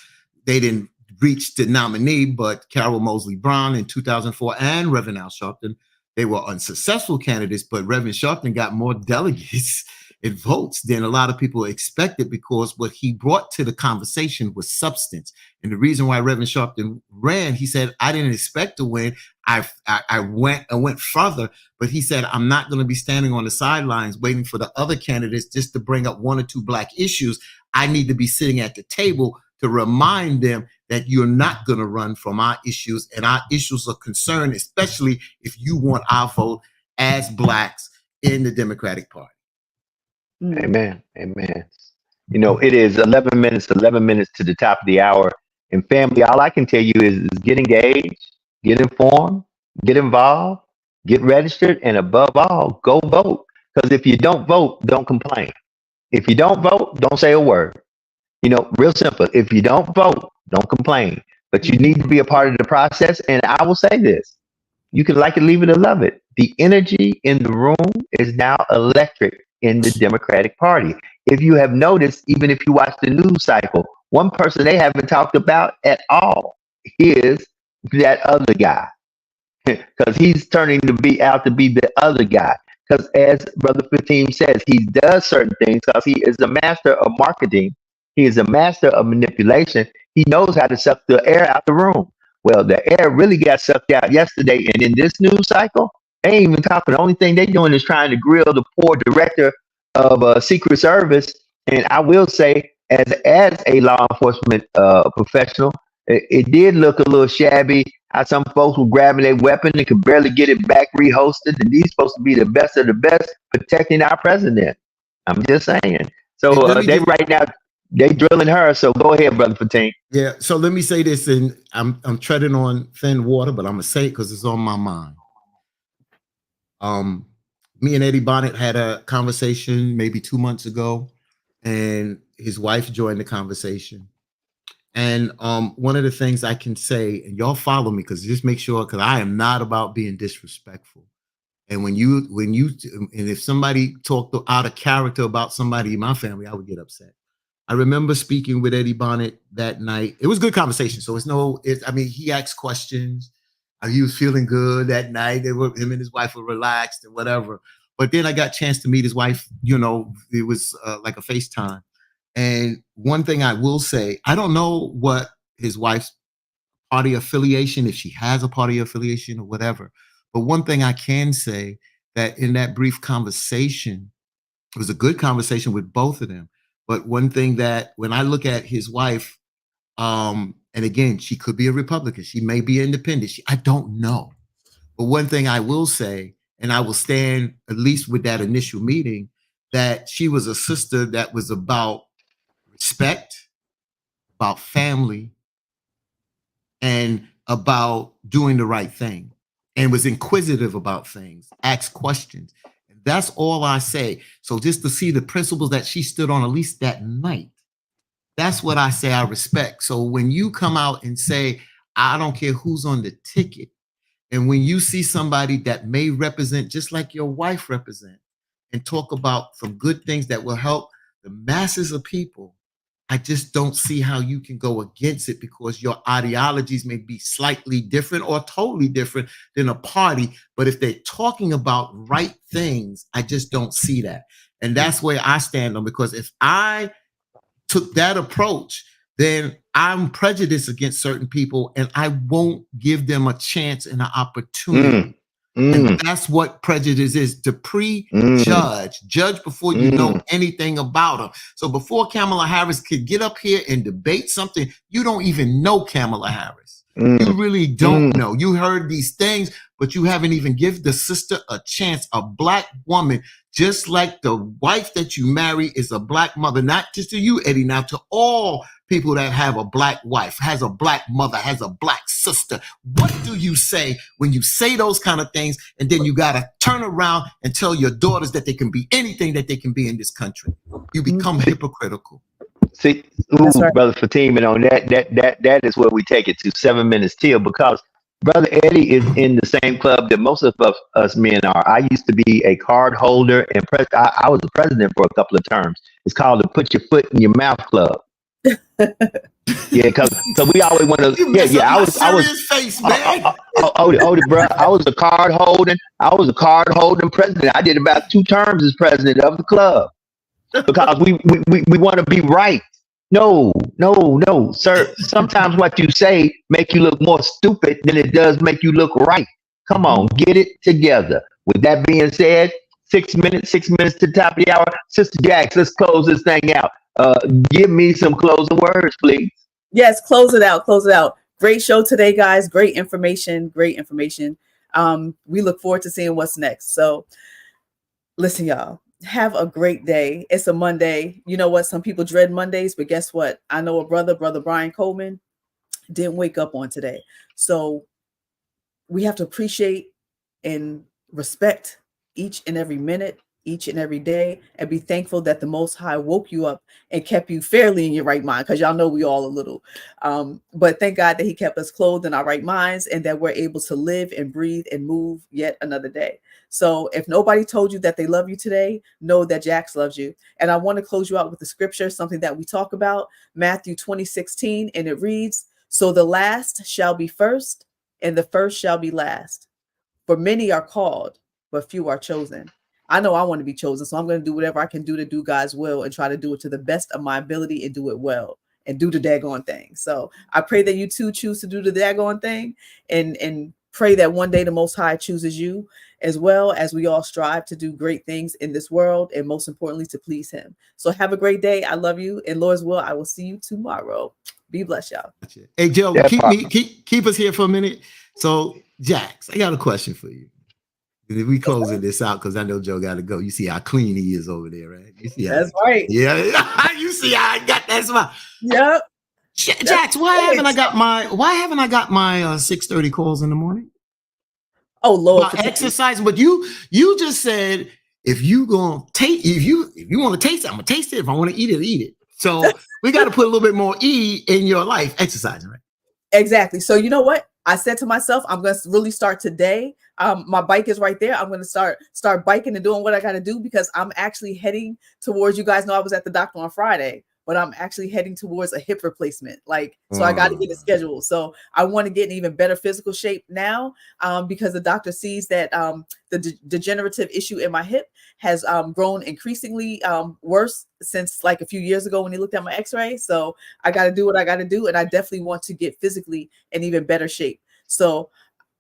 they didn't reach the nominee, but Carol Moseley Brown in 2004 and Reverend Al Sharpton, they were unsuccessful candidates, but Reverend Sharpton got more delegates votes than a lot of people expected, because what he brought to the conversation was substance. And the reason why Reverend Sharpton ran, he said, I didn't expect to win. I went further, but he said, I'm not going to be standing on the sidelines waiting for the other candidates just to bring up one or two Black issues. I need to be sitting at the table to remind them that you're not going to run from our issues, and our issues are concerned, especially if you want our vote as Blacks in the Democratic Party. Amen. Amen. You know, it is 11 minutes to the top of the hour. And family, all I can tell you is get engaged, get informed, get involved, get registered, and above all, go vote. Because if you don't vote, don't complain. If you don't vote, don't say a word. You know, real simple. If you don't vote, don't complain. But you need to be a part of the process. And I will say this. You can like it, leave it, or love it. The energy in the room is now electric in the Democratic Party. If you have noticed, even if you watch the news cycle, one person they haven't talked about at all is that other guy. Because he's turning to be the other guy. Because as Brother 15 says, he does certain things because he is a master of marketing. He is a master of manipulation. He knows how to suck the air out the room. Well, the air really got sucked out yesterday. And in this news cycle, they ain't even talking. The only thing they're doing is trying to grill the poor director of Secret Service. And I will say, as a law enforcement professional, it did look a little shabby how some folks were grabbing their weapon and could barely get it back rehosted. And these supposed to be the best of the best protecting our president. I'm just saying. So right now, they drilling her. So go ahead, Brother Fatim. Yeah. So let me say this, and I'm treading on thin water, but I'm gonna say it because it's on my mind. Me and Eddie Bonnet had a conversation maybe 2 months ago, and his wife joined the conversation. And one of the things I can say, and y'all follow me, because just make sure, because I am not about being disrespectful. And when you and if somebody talked out of character about somebody in my family, I would get upset. I remember speaking with Eddie Bonnet that night. It was a good conversation. So he asked questions. He was feeling good that night. Him and his wife were relaxed and whatever. But then I got a chance to meet his wife. You know, it was like a FaceTime. And one thing I will say, I don't know what his wife's party affiliation, if she has a party affiliation or whatever. But one thing I can say, that in that brief conversation, it was a good conversation with both of them. But one thing that when I look at his wife, and again, she could be a Republican, she may be independent, I don't know. But one thing I will say, and I will stand at least with that initial meeting, that she was a sister that was about respect, about family, and about doing the right thing, and was inquisitive about things, asked questions. That's all I say. So just to see the principles that she stood on, at least that night, that's what I say I respect. So when you come out and say, I don't care who's on the ticket, and when you see somebody that may represent just like your wife represent, and talk about some good things that will help the masses of people, I just don't see how you can go against it, because your ideologies may be slightly different or totally different than a party. But if they're talking about right things, I just don't see that. And that's where I stand on, because if I took that approach, then I'm prejudiced against certain people and I won't give them a chance and an opportunity. And that's what prejudice is, to prejudge, judge before you know anything about them. So before Kamala Harris could get up here and debate something, you don't even know Kamala Harris. You really don't know. You heard these things, but you haven't even given the sister a chance. A Black woman, just like the wife that you marry is a Black mother, not just to you, Eddie, now to all people that have a Black wife, has a Black mother, has a Black sister. What do you say when you say those kind of things, and then you got to turn around and tell your daughters that they can be anything that they can be in this country? You become hypocritical. See, right. Brother Fatim, and on that is where we take it to 7 minutes till, because Brother Eddie is in the same club that most of us men are. I used to be a card holder, and I was the president for a couple of terms. It's called the Put Your Foot in Your Mouth Club. Yeah, because we always want to. I was face, man. Bro, I was a card holding president. I did about 2 terms as president of the club. because we want to be right. No, sir. Sometimes what you say make you look more stupid than it does make you look right. Come on, get it together. With that being said, 6 minutes to the top of the hour. Sister Jax, let's close this thing out. Give me some closing words, please. Yes, close it out. Great show today, guys. Great information. We look forward to seeing what's next. So listen, y'all, have a great day. It's a Monday. You know what? Some people dread Mondays, but guess what? I know a brother Brian Coleman, didn't wake up on today. So we have to appreciate and respect each and every minute, each and every day, and be thankful that the Most High woke you up and kept you fairly in your right mind, because y'all know we all a little. But thank God that he kept us clothed in our right minds and that we're able to live and breathe and move yet another day. So if nobody told you that they love you today, know that Jax loves you. And I want to close you out with the scripture, something that we talk about, Matthew 20:16, and it reads, "So the last shall be first, and the first shall be last. For many are called, but few are chosen." I know I want to be chosen, so I'm going to do whatever I can do to do God's will and try to do it to the best of my ability and do it well and do the daggone thing. So I pray that you too choose to do the daggone thing, and pray that one day the Most High chooses you, as well as we all strive to do great things in this world, and most importantly, to please him. So have a great day. I love you. In Lord's will, I will see you tomorrow. Be blessed, y'all. Hey, Joe, keep us here for a minute. So, Jax, I got a question for you. We closing this out because I know Joe got to go. You see how clean he is over there, right? You see That's right. Yeah, you see how I got that smile. Yep. Jax, why haven't I got my 6:30 calls in the morning? Oh Lord, exercise. But you just said if you want to taste it, I'm gonna taste it. If I want to eat it. So we got to put a little bit more E in your life, exercising, right? Exactly. So you know what? I said to myself, I'm going to really start today. My bike is right there. I'm going to start biking and doing what I got to do, because I'm actually heading towards, you guys know I was at the doctor on Friday, but I'm actually heading towards a hip replacement. So I got to get it scheduled. So I want to get in even better physical shape now, because the doctor sees that the degenerative issue in my hip has grown increasingly worse since like a few years ago when he looked at my x-ray. So I got to do what I got to do. And I definitely want to get physically in even better shape. So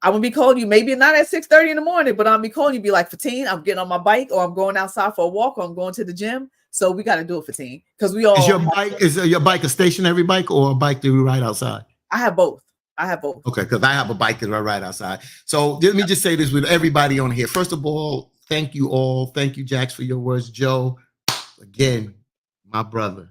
I'm going to be calling you, maybe not at 6:30 in the morning, but I'll be calling you, be like, Fatine, I'm getting on my bike, or I'm going outside for a walk, or I'm going to the gym. So we got to do it, Fatine, because we all. Is your bike a stationary bike or a bike that we ride outside? I have both. Okay, because I have a bike that I ride outside. So let me just say this with everybody on here. First of all, thank you all. Thank you, Jax, for your words. Joe, again, my brother,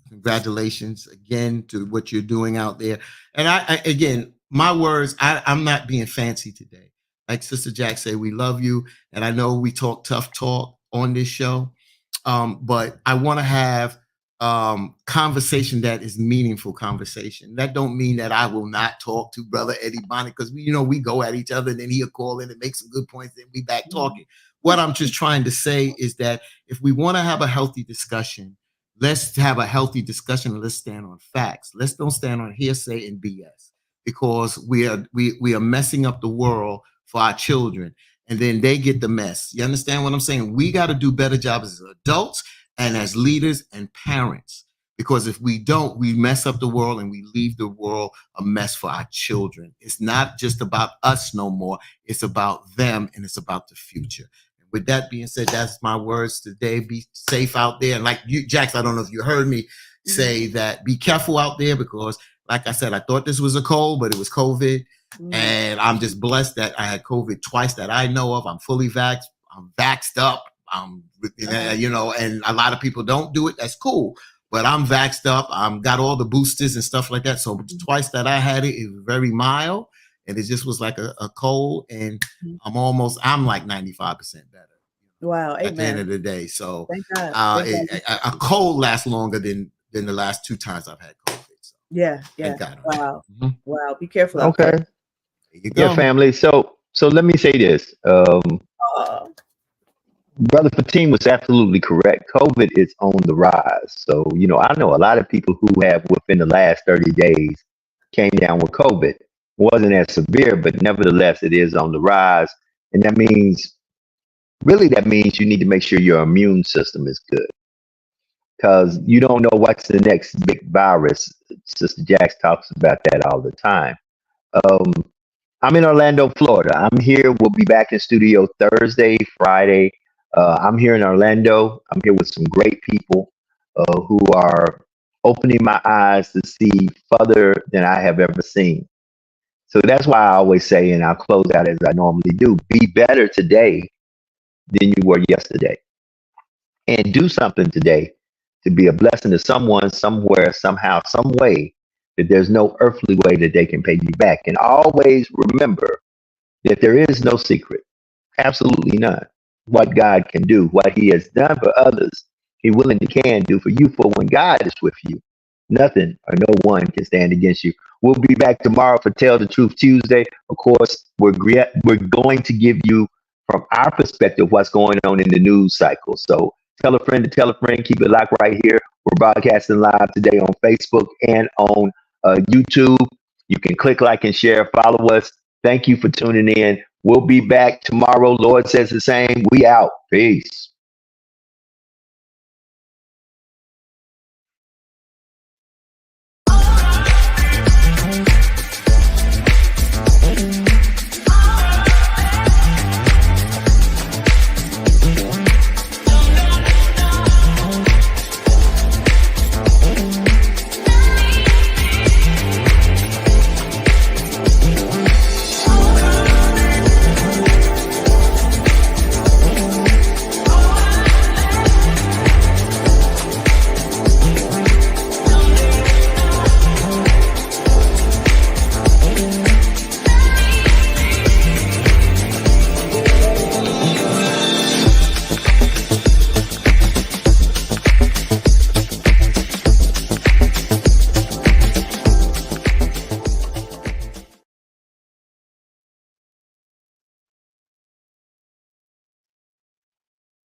congratulations again to what you're doing out there. And I again, my words, I'm not being fancy today. Like Sister Jax said, we love you. And I know we talk tough talk on this show. But I want to have conversation that is meaningful conversation. That don't mean that I will not talk to Brother Eddie Bonnet, because we go at each other and then he'll call in and make some good points, then we back talking. What I'm just trying to say is that if we want to have a healthy discussion, let's have a healthy discussion and let's stand on facts. Let's don't stand on hearsay and BS, because we are messing up the world for our children. And then they get the mess. You understand what I'm saying? We got to do better jobs as adults and as leaders and parents, because if we don't, we mess up the world and we leave the world a mess for our children. It's not just about us no more. It's about them, and it's about the future. And with that being said, that's my words today. Be safe out there. And like you, Jax, I don't know if you heard me say that, be careful out there, because like I said, I thought this was a cold, but it was COVID. And I'm just blessed that I had COVID twice that I know of. I'm fully vaxxed. I'm vaxxed up. And a lot of people don't do it. That's cool. But I'm vaxxed up. Got all the boosters and stuff like that. So twice that I had it, it was very mild. And it just was like a cold. And I'm like 95% better. Wow. At the end of the day. So thank God. A cold lasts longer than the last 2 times I've had COVID. So yeah. Wow. Wow. Be careful. Okay. Yeah, family. So let me say this. Brother Fatine was absolutely correct. COVID is on the rise. So, I know a lot of people who have within the last 30 days came down with COVID. It wasn't as severe, but nevertheless, it is on the rise. And that means you need to make sure your immune system is good. because you don't know what's the next big virus. Sister Jax talks about that all the time. Um, I'm in Orlando, Florida. I'm here. We'll be back in studio Thursday, Friday. I'm here in Orlando. I'm here with some great people who are opening my eyes to see further than I have ever seen. So that's why I always say, and I'll close out as I normally do, be better today than you were yesterday. And do something today to be a blessing to someone, somewhere, somehow, some way, that there's no earthly way that they can pay you back. And always remember that there is no secret, absolutely none. What God can do, what He has done for others, He willing to can do for you. For when God is with you, nothing or no one can stand against you. We'll be back tomorrow for Tell the Truth Tuesday. Of course, we're going to give you from our perspective what's going on in the news cycle. So tell a friend to tell a friend. Keep it locked right here. We're broadcasting live today on Facebook and on YouTube. You can click like and share. Follow us. Thank you for tuning in. We'll be back tomorrow. Lord says the same. We out. Peace.